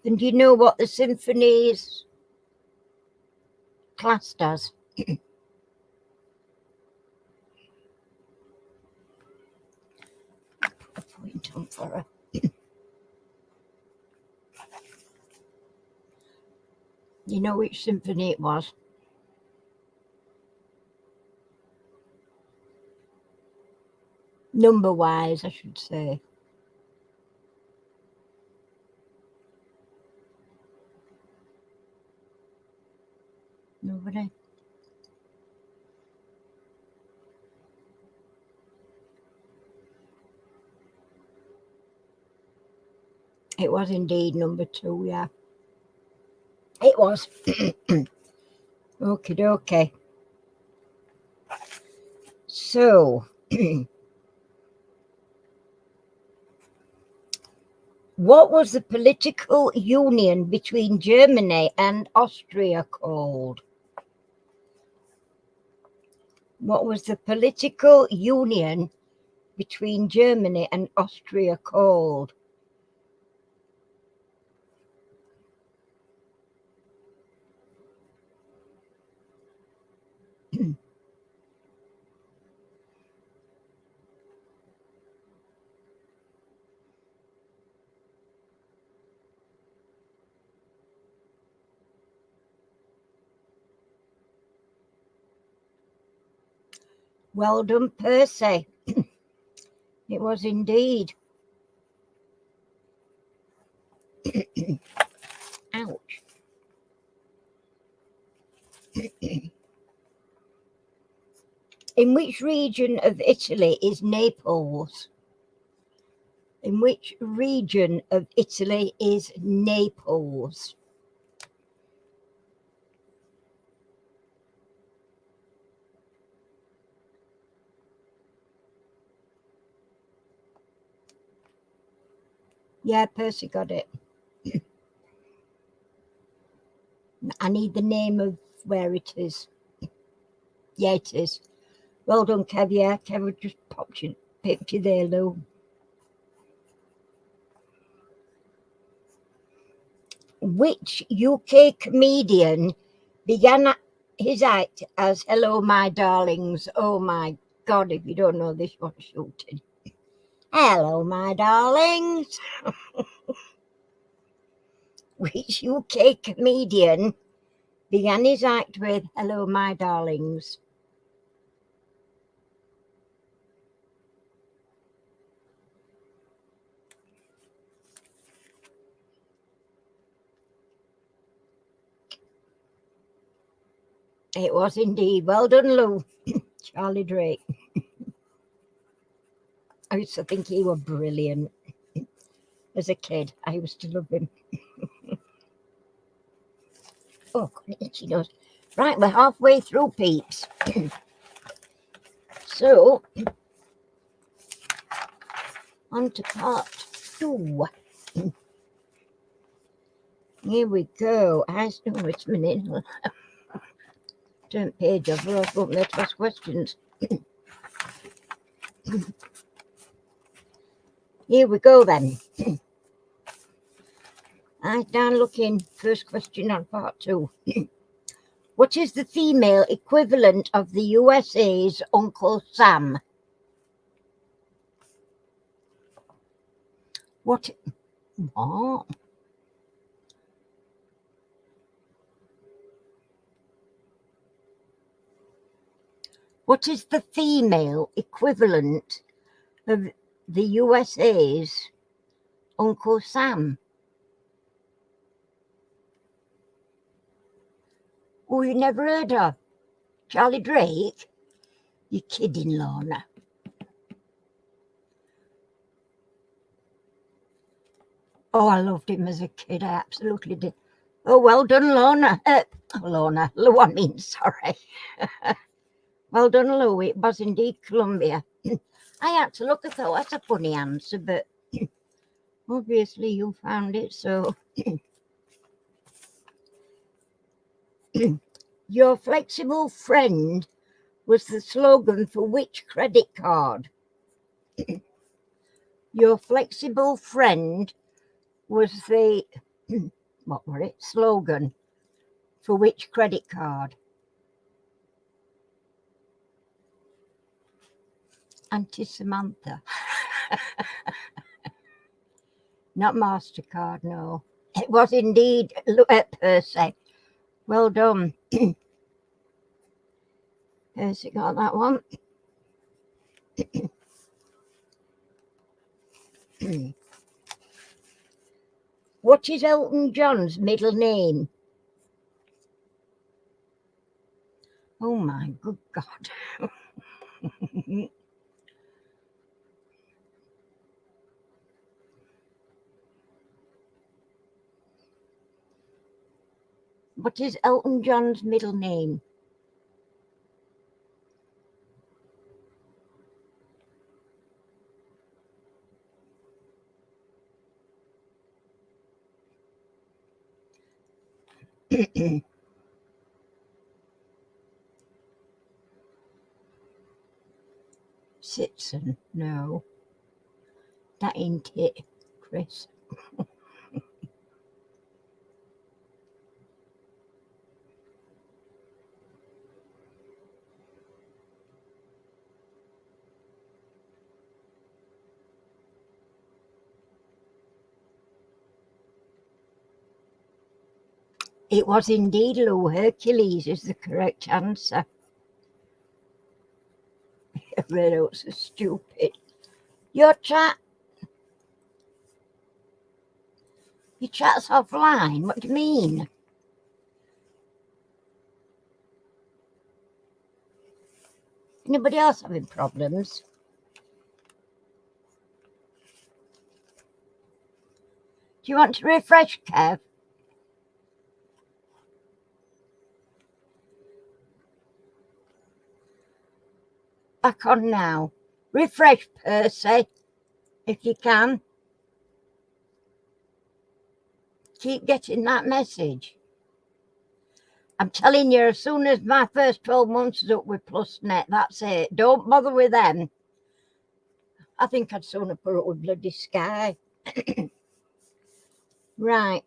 And do you know what the symphony is classed as? Put a point on for her. You know which symphony it was? Number-wise, I should say. Nobody? It was indeed number 2, yeah. It was. Okie dokie. So, what was the political union between Germany and Austria called? What was the political union between Germany and Austria called? Well done, Percy. It was indeed. Ouch. In which region of Italy is Naples? In which region of Italy is Naples? Yeah, Percy got it. I need the name of where it is. Yeah, it is. Well done, Kev. Yeah, Kev just popped your picture there, Lou. Which UK comedian began his act as "Hello, my darlings"? Oh my God, if you don't know this, you're shooting. Hello, my darlings. Which UK comedian began his act with "Hello, my darlings"? It was indeed. Well done, Lou. Charlie Drake. I used to think he was brilliant. As a kid, I used to love him. Oh, got an itchy nose. Right, we're halfway through, peeps. So, on to part 2. Here we go. Wait a minute. Turn page over. I was going there to ask questions. Here we go then. I down looking. First question on part 2. What is the female equivalent of the USA's Uncle Sam? What? What is the female equivalent of the USA's Uncle Sam? Oh, you never heard of Charlie Drake? You're kidding, Lorna. Oh, I loved him as a kid. I absolutely did. Oh, well done, Lorna. Lorna. Lou, I mean, sorry. Well done, Lou. It was indeed Columbia. I had to look. I thought that's a funny answer, but obviously you found it, so. Your flexible friend was the slogan for which credit card? Your flexible friend was the, what were it, slogan for which credit card? Auntie Samantha. Not MasterCard, no. It was indeed Percy. Well done. Percy got that one. What is Elton John's middle name? Oh my good God. What is Elton John's middle name? Sitson, no. That ain't it, Chris. It was indeed Lou. Hercules is the correct answer. Really, it's so stupid. Your chat's offline. What do you mean? Anybody else having problems? Do you want to refresh, Kev? Back on now. Refresh, Percy, if you can. Keep getting that message. I'm telling you, as soon as my first 12 months is up with PlusNet, that's it. Don't bother with them. I think I'd sooner put it with bloody Sky. Right.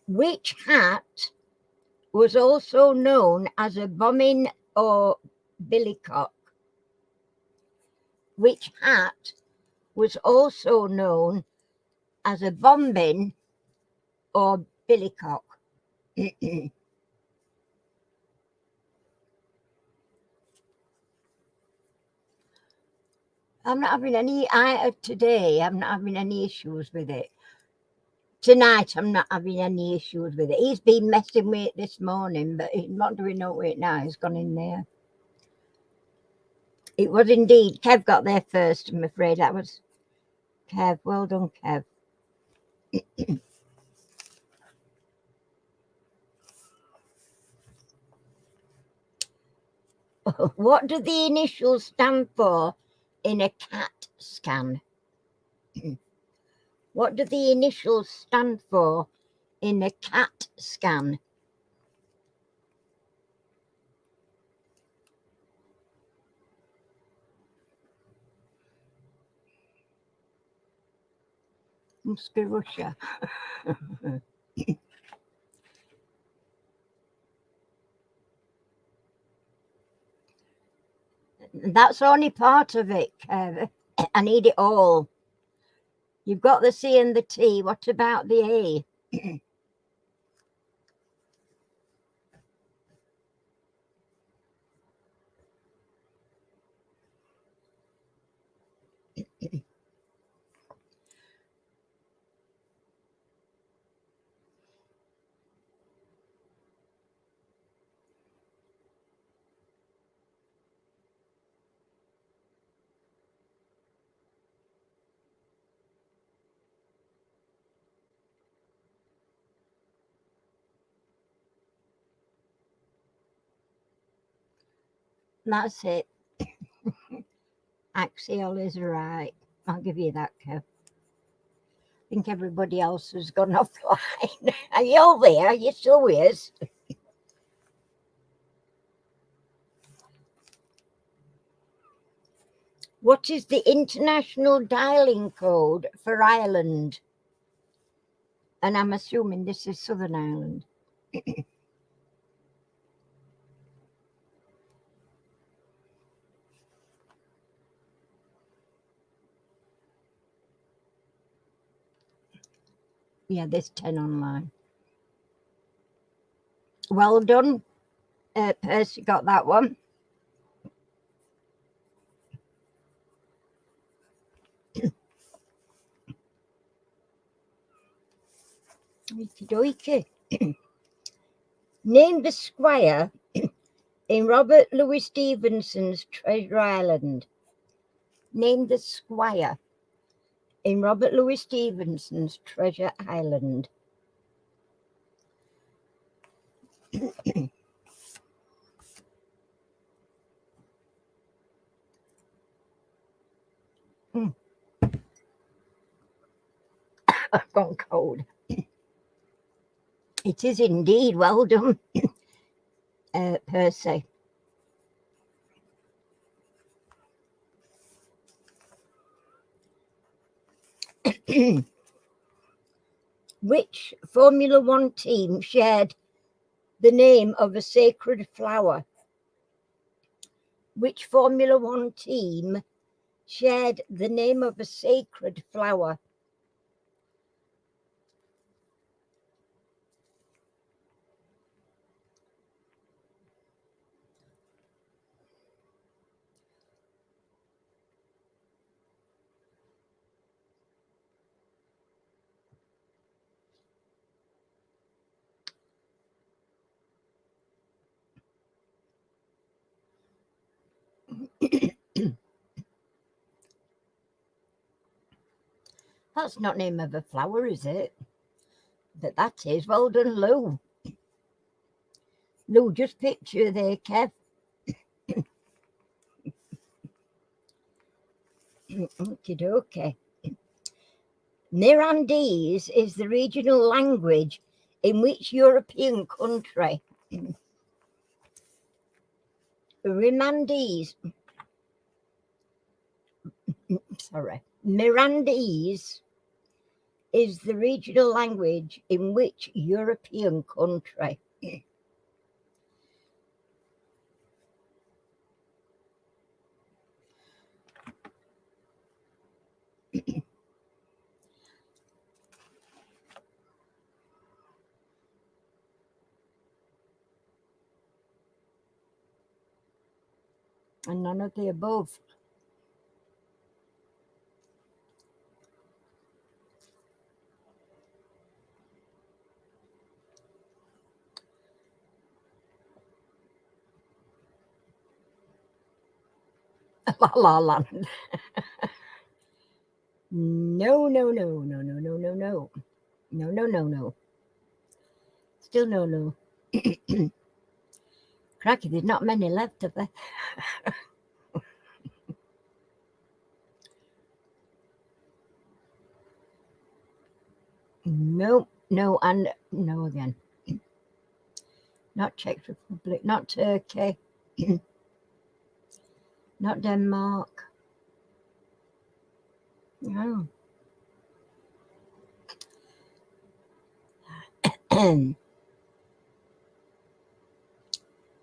Which hat was also known as a bobbin or billycock? Which hat was also known as a bobbin or billycock? I'm not having any, today, I'm not having any issues with it. Tonight, I'm not having any issues with it. He's been messing with it this morning, but he's not doing no with it now. He's gone in there. It was indeed. Kev got there first, I'm afraid. That was Kev. Well done, Kev. What do the initials stand for in a CAT scan? What do the initials stand for in a CAT scan? Must be Russia. That's only part of it, Kev. I need it all. You've got the C and the T. What about the A? That's it. Axial is right. I'll give you that, Kev. I think everybody else has gone offline. Are you all there? Are you still with us? What is the international dialing code for Ireland? And I'm assuming this is Southern Ireland. Yeah, there's 10 online. Well done. Percy got that one. Okie dokie. Name the squire in Robert Louis Stevenson's Treasure Island. Name the squire in Robert Louis Stevenson's Treasure Island. I've gone cold. It is indeed. Well done, Percy. Which Formula One team shared the name of a sacred flower? Which Formula One team shared the name of a sacred flower? That's not name of a flower, is it? But that is. Well done, Lou. Lou, just picture there, Kev. Okie dokie. Mirandese is the regional language in which European country? Mirandese. Sorry. Mirandese is the regional language in which European country? And none of the above. La La Land. No, no, no, no, no, no, no, no. No, no, no, no. Still no, no. Cracky, there's not many left of there. No, no, and no again. Not Czech Republic, not Turkey, not Denmark. No.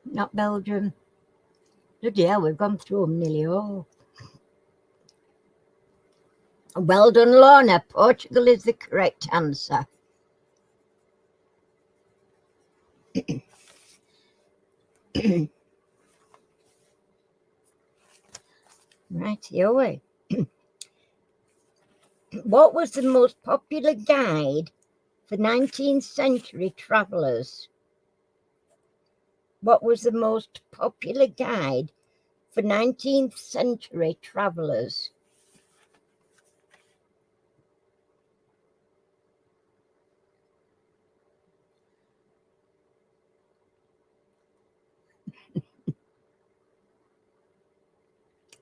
Not Belgium. Bloody hell, we've gone through them nearly all. Well done, Lorna. Portugal is the correct answer. Right, your way. What was the most popular guide for 19th century travellers? What was the most popular guide for 19th century travellers?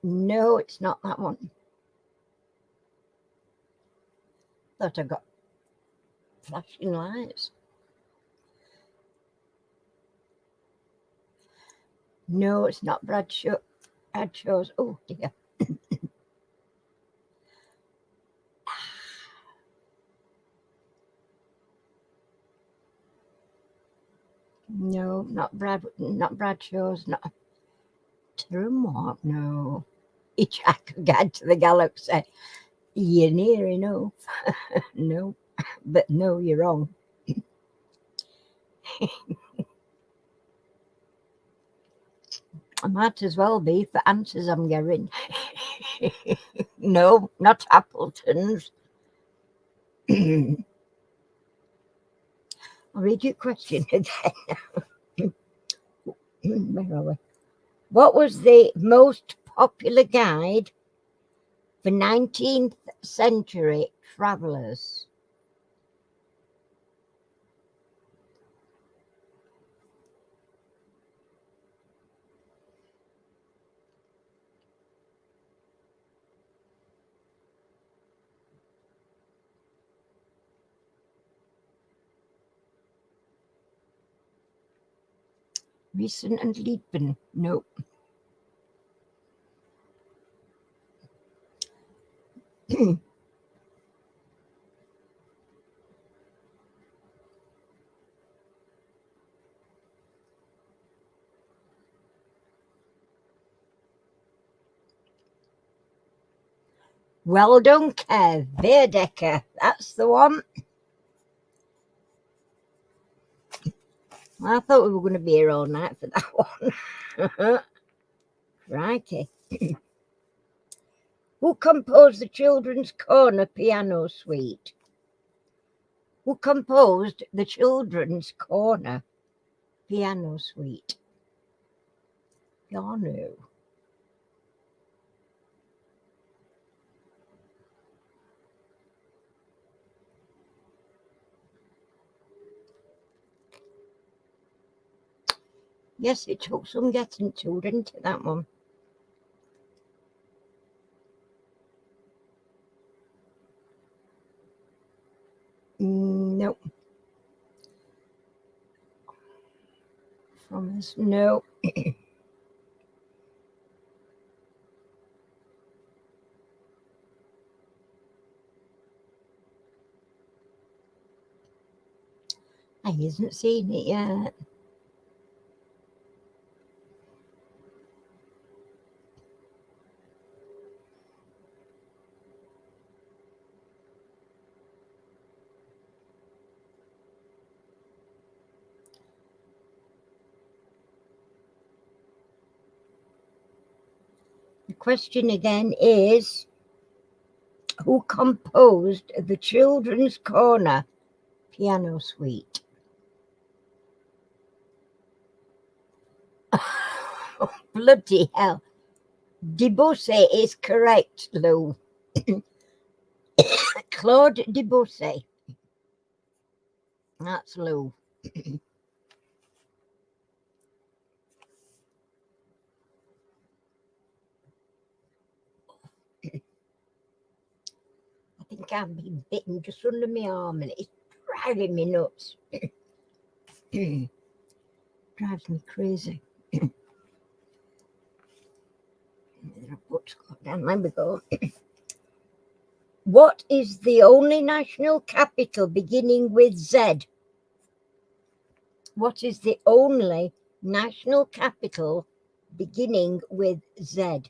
No, it's not that one. Thought I got flashing lights. No, it's not Bradshaw. Bradshaw's. Oh dear. No, not Bradshaw's. Not Terumwalk. No. Hitchhiker's Guide to the Galaxy. You're near enough. No, but no, you're wrong. I might as well be for answers I'm getting. No, not Appleton's. I'll read your question again. Where are we? What was the most popular guide for 19th century travellers? Recent and Liebman. Nope. Well done, Kev. Verdecker. That's the one. I thought we were going to be here all night for that one. Crikey. Who composed the Children's Corner piano suite? Who composed the Children's Corner piano suite? Piano. Yes, it took some getting to, didn't it, that one? Nope. From us, no. He hasn't seen it yet. The question again is, who composed the Children's Corner piano suite? Oh, bloody hell. Debussy is correct, Lou. Claude Debussy. That's Lou. I think I've been bitten just under my arm and it's driving me nuts. Drives me crazy. Down, there we go. What is the only national capital beginning with Z? What is the only national capital beginning with Z?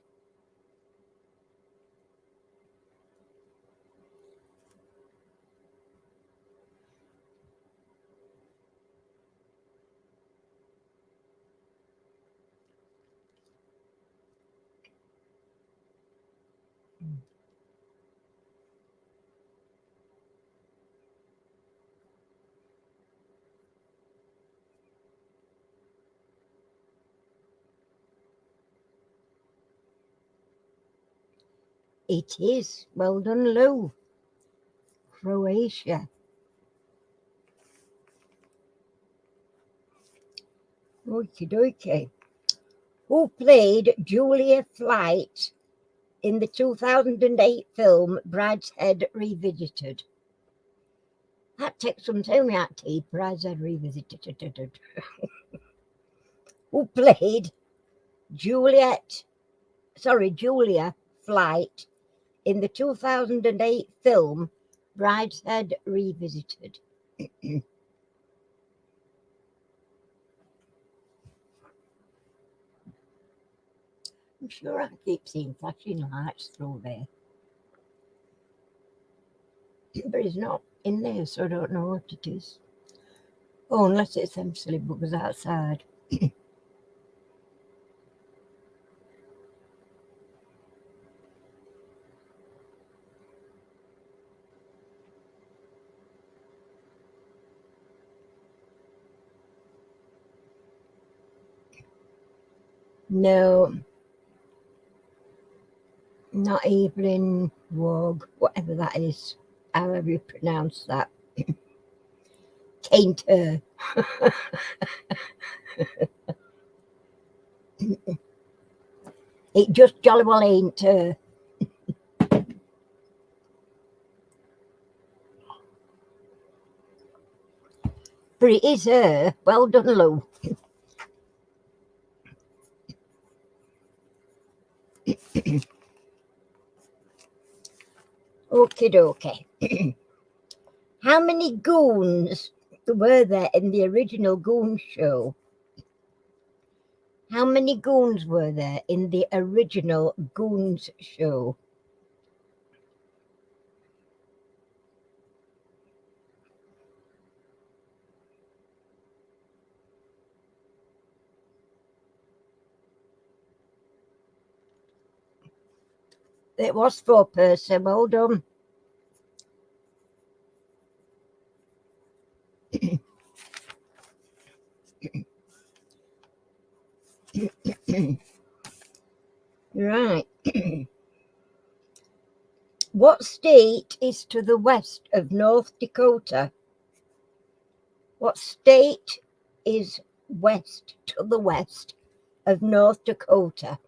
It is. Well done, Lou. Croatia. Okie dokie. Who played Julia Flight in the 2008 film Brideshead Revisited? That takes some time out to eat. Brideshead Revisited. Who played Julia Flight in the 2008 film Brideshead Revisited? I'm sure I keep seeing flashing lights through there. But it's not in there, so I don't know what it is. Oh, unless it's them silly buggers outside. No, not Evelyn Waugh, whatever that is, however you pronounce that. Taint her. It just jolly well ain't her. But it is her. Well done, Lou. Okie dokie. How many goons were there in the original Goon Show? How many goons were there in the original Goons Show? It was 4 person. Well done. Right. What state is to the west of North Dakota? What state is to the west of North Dakota?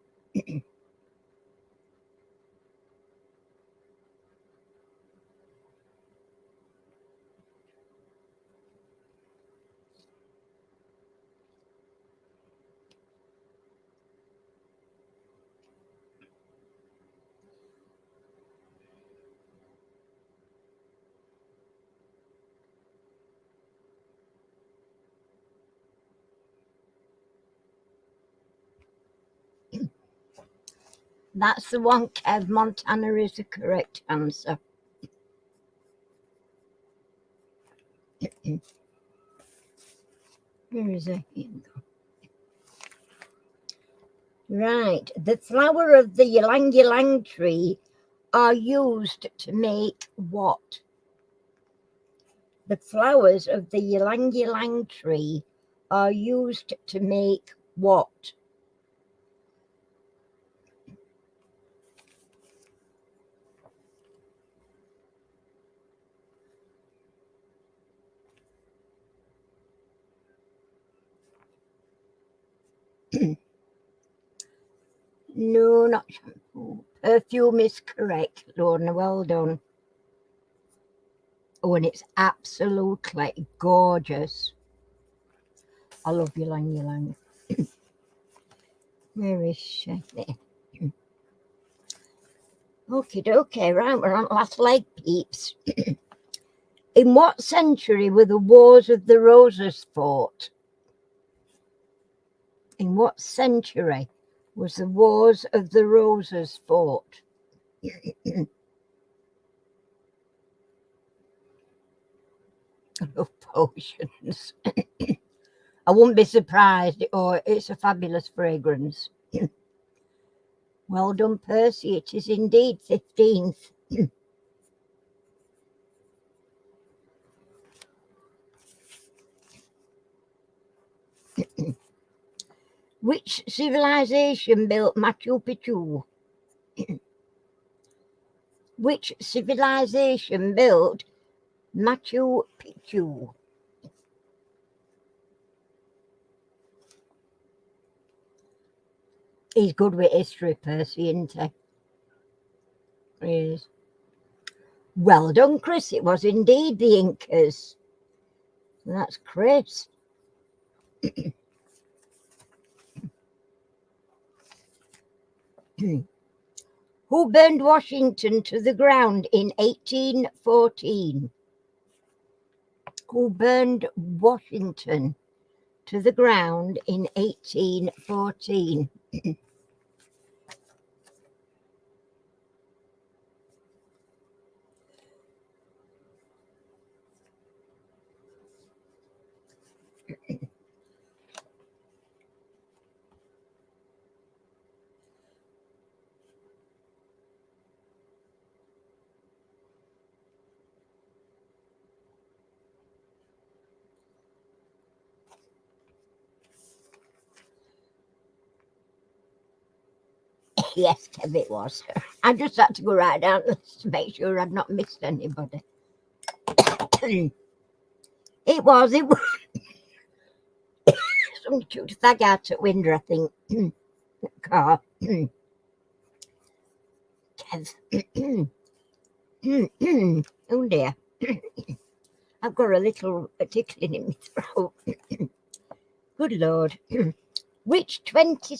That's the one, Kev. Montana is the correct answer. Where is it? Right. The flower of the ylang ylang tree are used to make what? The flowers of the ylang ylang tree are used to make what? No, not shampoo. Perfume is correct, Lorna. Well done. Oh, and it's absolutely gorgeous. I love ylang ylang. Where is she? There. Okay, right, we're on last leg, peeps. In what century were the Wars of the Roses fought? In what century was the Wars of the Roses fought? I love potions. I wouldn't be surprised, or it's a fabulous fragrance. Well done, Percy. It is indeed 15th. Which civilization built Machu Picchu? Which civilization built Machu Picchu? He's good with history, Percy, isn't he? He is. Well done, Chris. It was indeed the Incas. That's Chris. Who burned Washington to the ground in 1814? Who burned Washington to the ground in 1814? Yes, Kev, it was. I just had to go right down to make sure I'd not missed anybody. It was. Somebody took a fag out at window, I think. Car. Kev. Oh dear. I've got a little tickling in my throat. Good Lord. Which 20th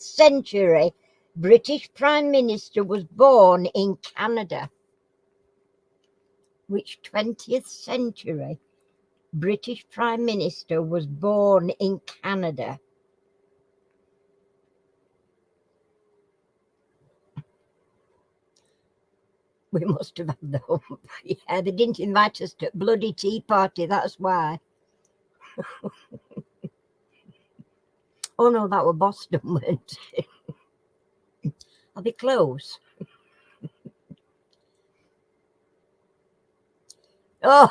century British Prime Minister was born in Canada? Which 20th century British Prime Minister was born in Canada? We must have had the hump. Yeah, they didn't invite us to a bloody tea party, that's why. Oh no, that were Boston, weren't it? Are they close? Oh,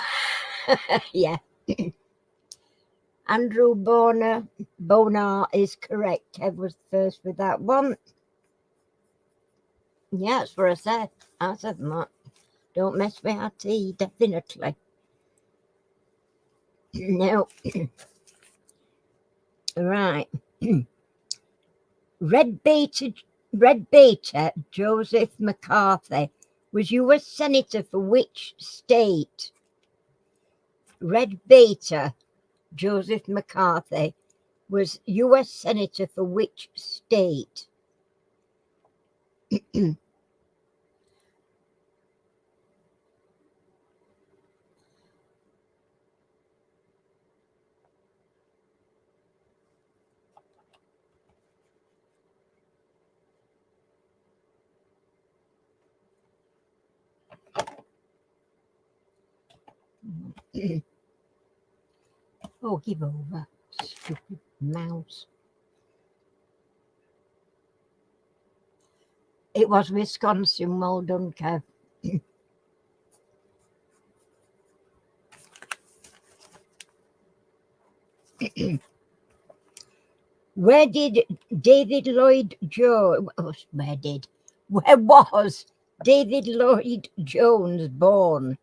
yeah. Andrew Bonar is correct. Kev was first with that one. Yeah, that's what I said. I said that. Don't mess with our tea, definitely. No. Right. Red Beta Joseph McCarthy was US Senator for which state? Red Beta Joseph McCarthy was US Senator for which state? Oh, give over, stupid mouse. It was Wisconsin. Well done, Kev. Where did David Lloyd Jones? Where was David Lloyd Jones born?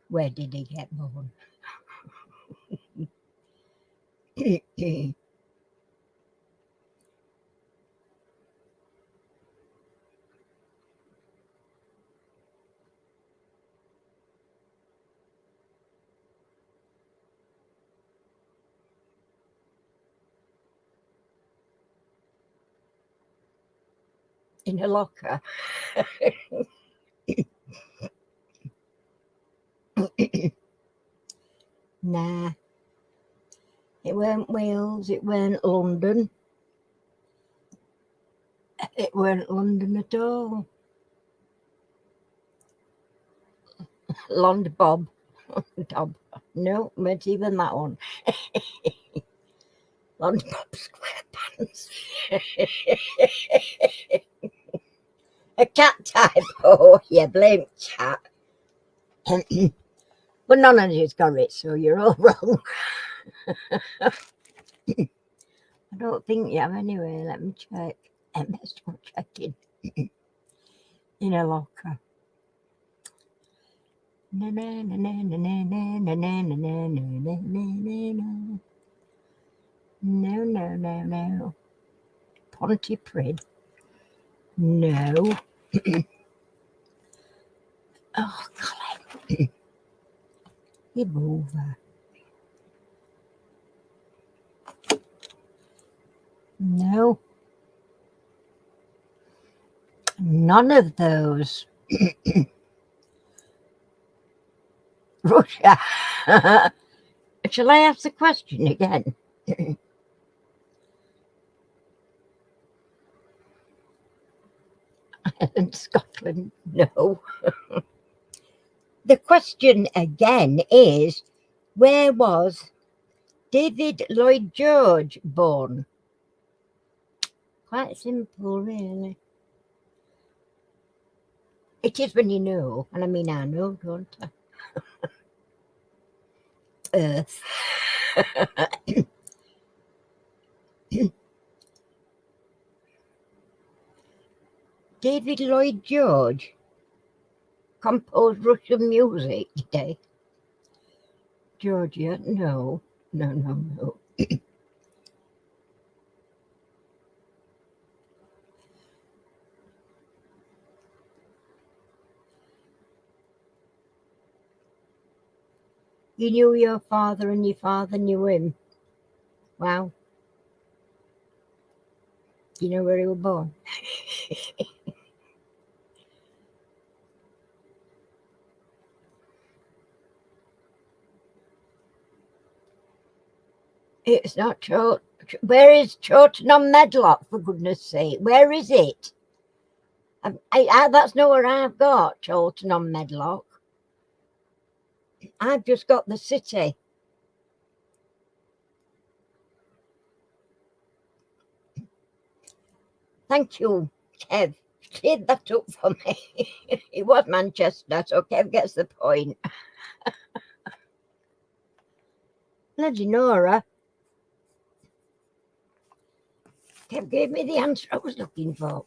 Where did he get born? In a locker. Nah. It weren't Wales, it weren't London. It weren't London at all. Bob. Bob. No, weren't even that one. Bob Squarepants. A cat type. Oh, yeah, blame cat. But none of you's got it, so you're all wrong. I don't think you have anyway. Let me check. MS not checking. In a locker. No, no, no, no, no, no, no, no, no, no, no, no, no. No, no, no, no. Pontypridd. No. Oh, Colin. Give over. No. None of those. Russia. Shall I ask the question again? And Scotland, no. The question again is, where was David Lloyd George born? Quite simple, really. It is when you know, and I mean I know, don't I? Earth. David Lloyd George composed Russian music today. Georgia, no. No, no, no. You knew your father and your father knew him. Wow. You know where he was born? It's not Chort. Where is Chorlton on Medlock, for goodness sake? Where is it? That's not where I've got, Chorlton on Medlock. I've just got the city. Thank you, Kev. Cleared that up for me. It was Manchester, so Kev gets the point. Bloody Nora. Kev gave me the answer I was looking for.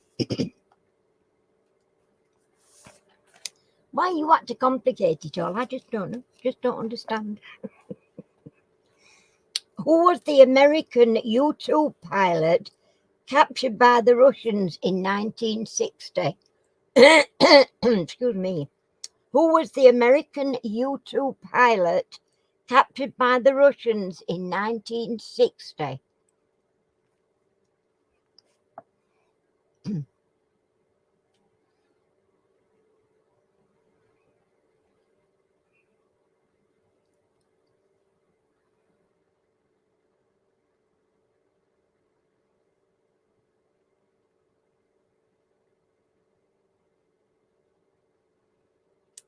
Why you want to complicate it all? I just don't know. Just don't understand. Who was the American U-2 pilot captured by the Russians in 1960? Excuse me. Who was the American U-2 pilot captured by the Russians in 1960?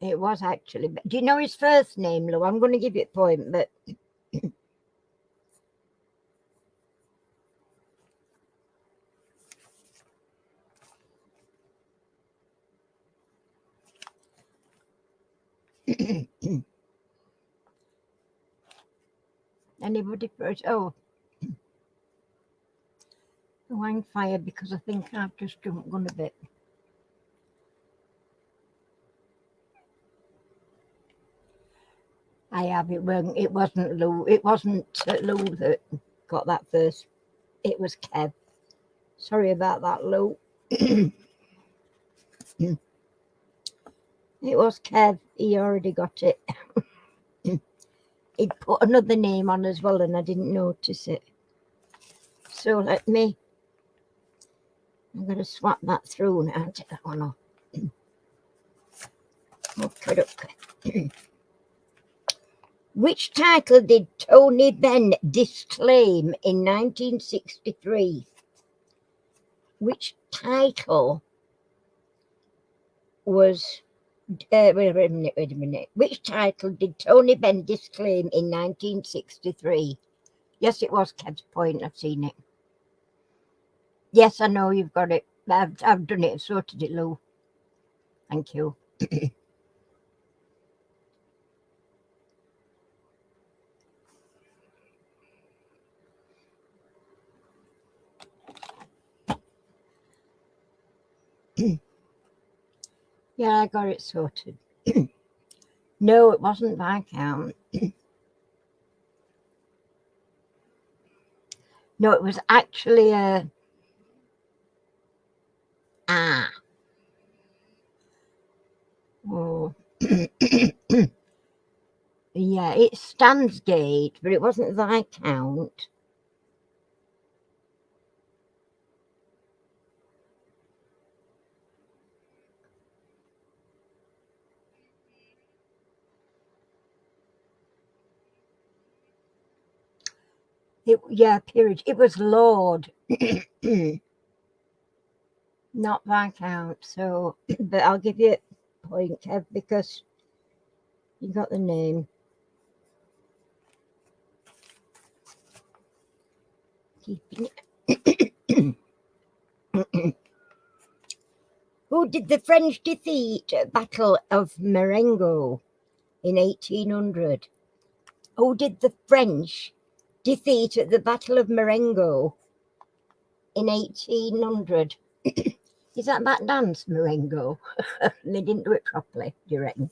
It was actually. But do you know his first name, Lou? I'm going to give you a point, but anybody first? Oh, the wine fire, because I think I've just jumped on a bit. I have. It wasn't Lou. It wasn't Lou that got that first. It was Kev. Sorry about that, Lou. It was Kev. He already got it. He'd put another name on as well, and I didn't notice it. So let me. I'm going to swap that through now. Take that one off. Okay, okay. Which title did Tony Benn disclaim in 1963? Which title was... wait a minute. Which title did Tony Benn disclaim in 1963? Yes, it was Kev's point. I've seen it. Yes, I know you've got it. I've done it. So did it, Lou. Thank you. Yeah, I got it sorted. No, it wasn't Viscount. No, it was actually a... Oh. Yeah, it's Stansgate, but it wasn't Viscount. Peerage. It was Lord, not Viscount. So, but I'll give you a point, Kev, because you got the name. Keeping it. Who did the French defeat at Battle of Marengo in 1800? Who did the French defeat at the Battle of Marengo in 1800? Is that dance, Marengo? They didn't do it properly, do you reckon?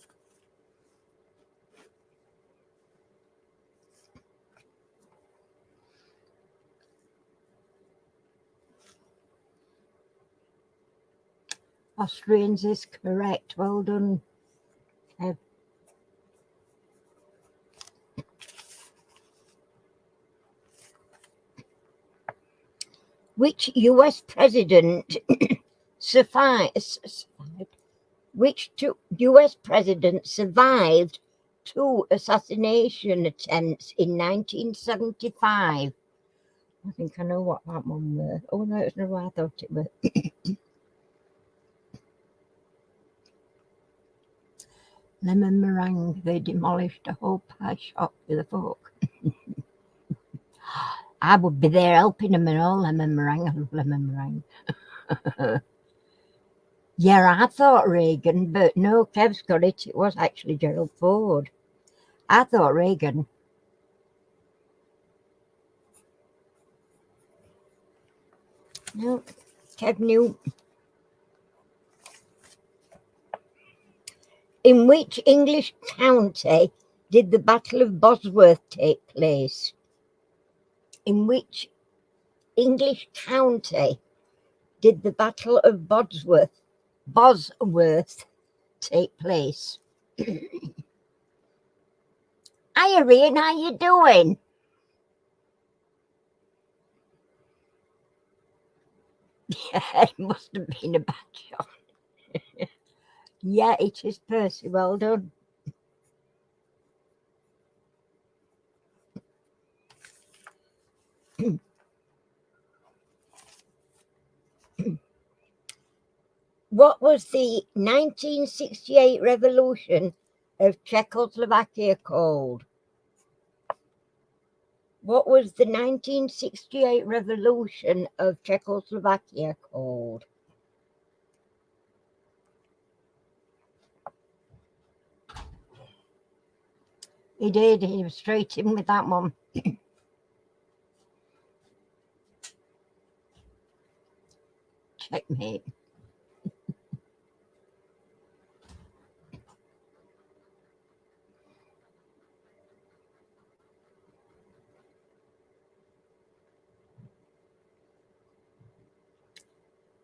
Austrians is correct. Well done, Kev. Which US president US president survived 2 assassination attempts in 1975? I think I know what that one was. Oh no, it's not what I thought it was. Lemon Meringue, they demolished a whole pie shop with a fork. I would be there helping them and all. Lemon Meringue, I love lemon meringue. Yeah, I thought Reagan, but no, Kev's got it. It was actually Gerald Ford. I thought Reagan. No, Kev knew. In which English county did the Battle of Bosworth take place? In which English county did the Battle of Bosworth take place? Hi, Irene, how you doing? Yeah, it must have been a bad shot. Yeah, it is Percy. Well done. What was the 1968 revolution of Czechoslovakia called? What was the 1968 revolution of Czechoslovakia called? He did. He was straight in with that one. Checkmate.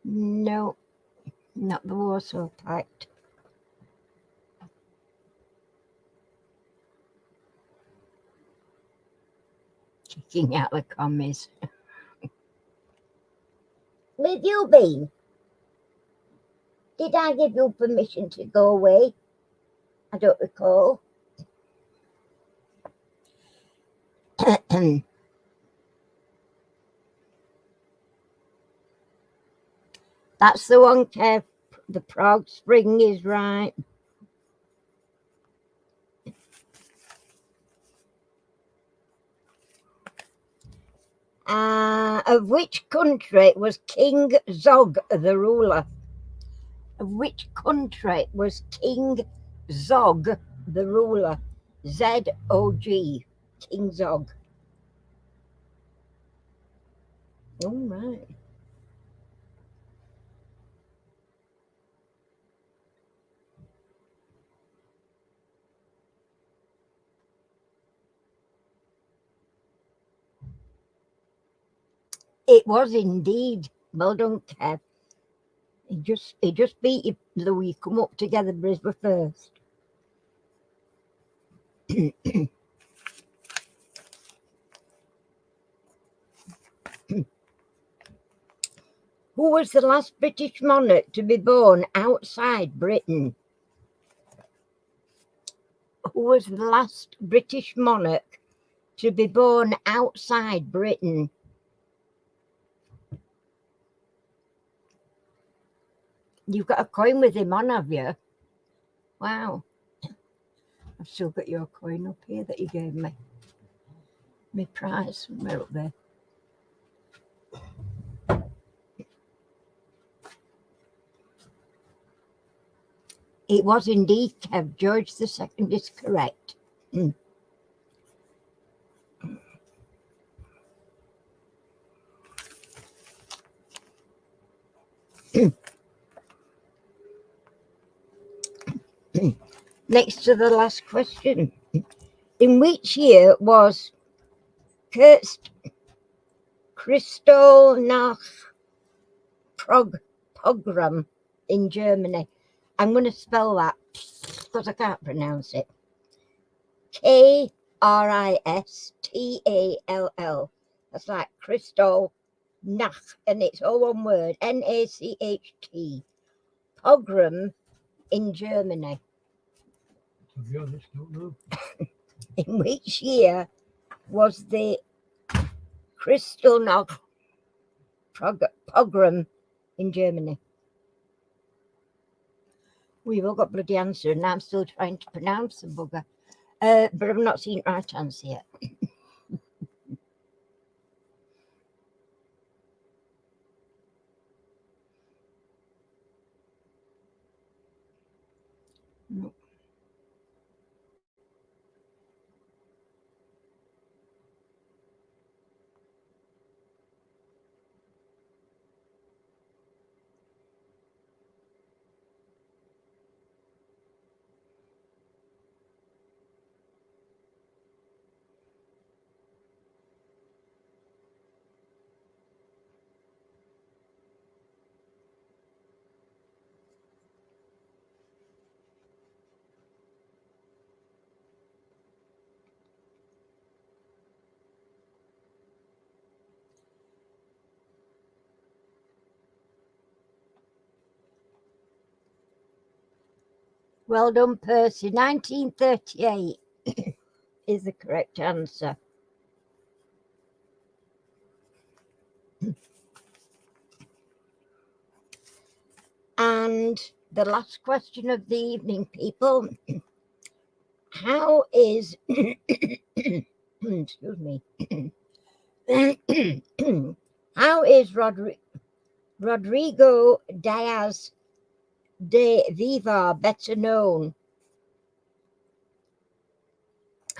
No, not the Warsaw Pact. Kicking out the commies. Where have you been? Did I give you permission to go away? I don't recall. That's the one, Kev. The Prague Spring is right. Of which country was King Zog the ruler? Of which country was King Zog the ruler? Z-O-G. King Zog. All right. It was indeed. Well done, Kev. He just beat you, Louis. Come up together, Brisbane first. Who was the last British monarch to be born outside Britain? Who was the last British monarch to be born outside Britain? You've got a coin with him on, have you? Wow. I've still got your coin up here that you gave me. My prize, somewhere up there. It was indeed Kev. George II is correct. Next to the last question. In which year was Kristallnacht pogrom in Germany? I'm going to spell that because I can't pronounce it. Kristall. That's like Kristallnacht, and it's all one word. Nacht. Pogrom in Germany. To be honest, don't know. In which year was the Kristallnacht pogrom in Germany? We've all got bloody answer, and I'm still trying to pronounce the bugger. But I've not seen right answer yet. No. Well done, Percy. 1938 is the correct answer. And the last question of the evening, people. How is excuse me. How is Rodrigo Diaz de Vivar better known?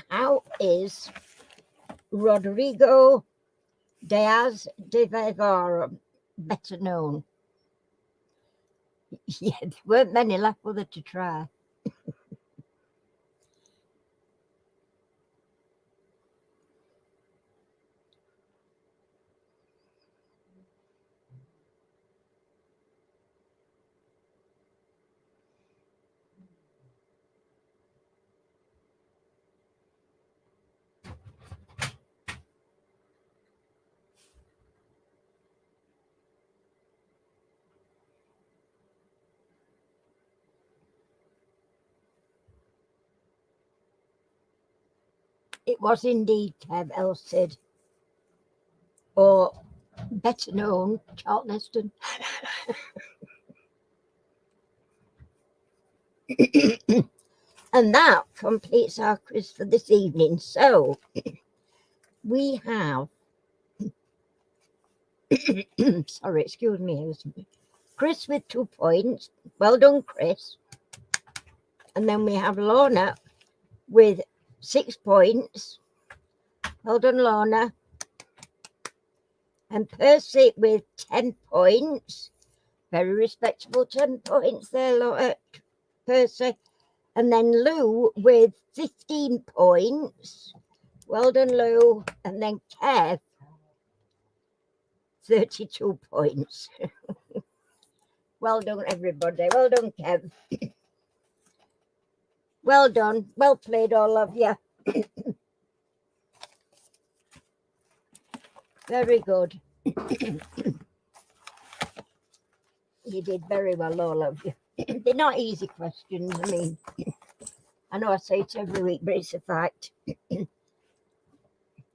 How is Rodrigo Diaz de Vivar better known? Yeah, there weren't many left for them to try. It was indeed Kev Elsid, or better known, Charlton. And that completes our quiz for this evening. So we have, sorry, excuse me, Chris with 2 points. Well done, Chris. And then we have Lorna with 6 points. Well done, Lorna. And Percy with 10 points. Very respectable 10 points there, Percy. And then Lou with 15 points. Well done, Lou. And then Kev, 32 points. Well done, everybody. Well done, Kev. Well done. Well played, all of you. Very good. You did very well, all of you. They're not easy questions. I mean, I know I say it every week, but it's a fact.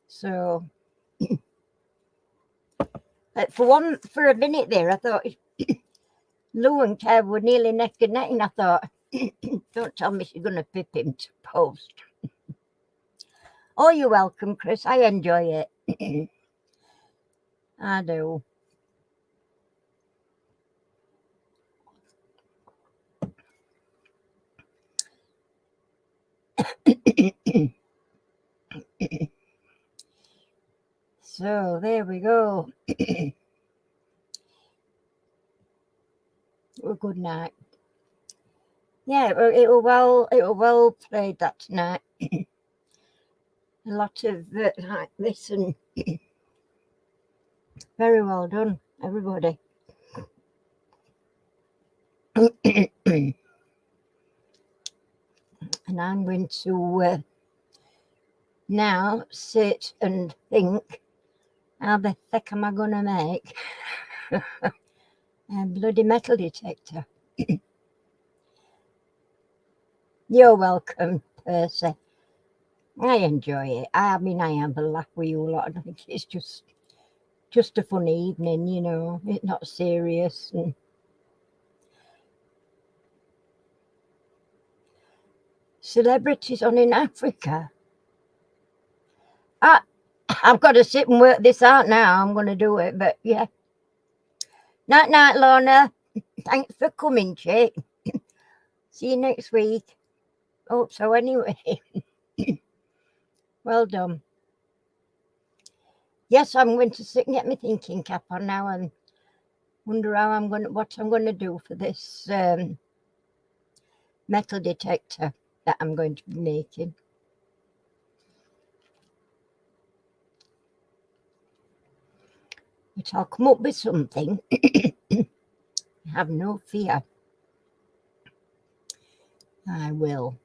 So, for a minute there, I thought Lou and Kev were nearly neck and neck, and I thought, don't tell me she's going to pip him to post. Oh, you're welcome, Chris. I enjoy it. I do. So there we go. Well, good night. Yeah, it was well played that tonight. A lot of like this, and very well done, everybody. And I'm going to now sit and think, how the heck am I going to make a bloody metal detector? You're welcome, Percy. I enjoy it. I mean, I have a laugh with you a lot. I think it's just a fun evening, you know. It's not serious. And celebrities on in Africa. I've got to sit and work this out now. I'm going to do it, but yeah. Night, Lorna. Thanks for coming, chick. See you next week. Hope so, anyway. Well done. Yes, I'm going to sit and get my thinking cap on now and wonder what I'm going to do for this metal detector that I'm going to be making. But I'll come up with something. Have no fear. I will.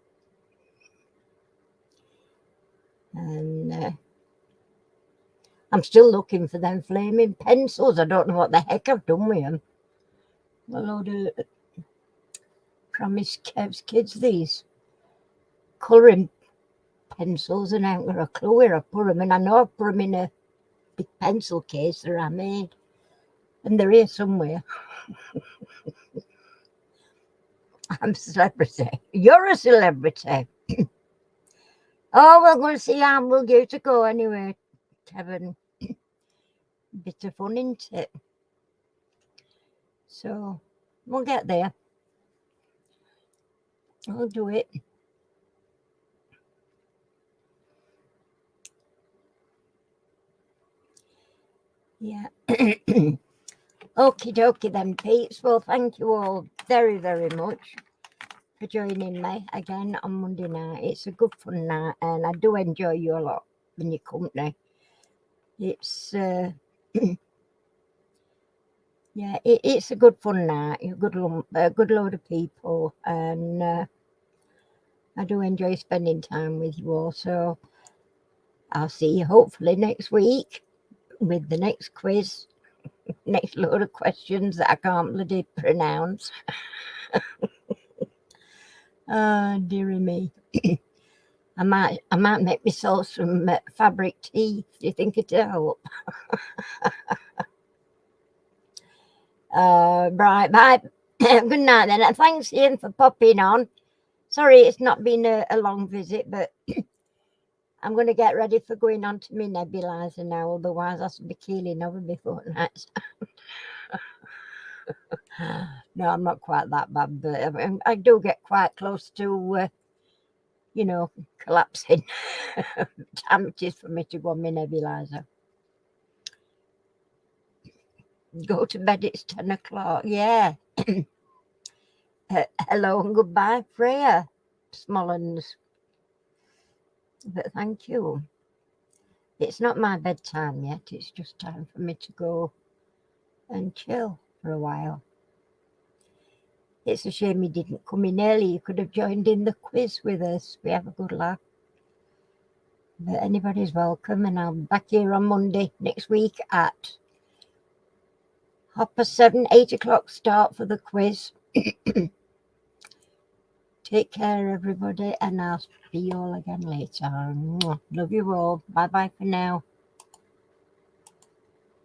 And I'm still looking for them flaming pencils. I don't know what the heck I've done with them. A load of Promise Kev's kids, these colouring pencils, and I haven't got a clue where I put them. And I know I put them in a big pencil case that I made. And they're here somewhere. I'm a celebrity. You're a celebrity. Oh, we're going to see how we'll give to go anyway, Kevin. Bit of fun, isn't it? So we'll get there. I'll do it. Yeah. Okie dokie then, Pete's. Well, thank you all very, very much for joining me again on Monday night. It's a good fun night, and I do enjoy you a lot in your company. It's yeah, it's a good fun night. A good load of people, and I do enjoy spending time with you all. So I'll see you hopefully next week with the next quiz, next load of questions that I can't bloody pronounce. Oh, dearie me. I might make myself some fabric tea. Do you think it'll help? Right, bye. Good night then. And thanks, Ian, for popping on. Sorry it's not been a long visit, but I'm going to get ready for going on to my nebulizer now. Otherwise, I should be keeling over before night. No, I'm not quite that bad, but I do get quite close to, collapsing. Time it is for me to go on my nebulizer. Go to bed, it's 10 o'clock. Yeah. Hello and goodbye, Freya Smollens. But thank you. It's not my bedtime yet. It's just time for me to go and chill for a while. It's a shame you didn't come in early. You could have joined in the quiz with us. We have a good laugh. But anybody's welcome, and I'll be back here on Monday next week at 7:30, 8 o'clock start for the quiz. Take care, everybody, and I'll see you all again later. Love you all. Bye-bye for now.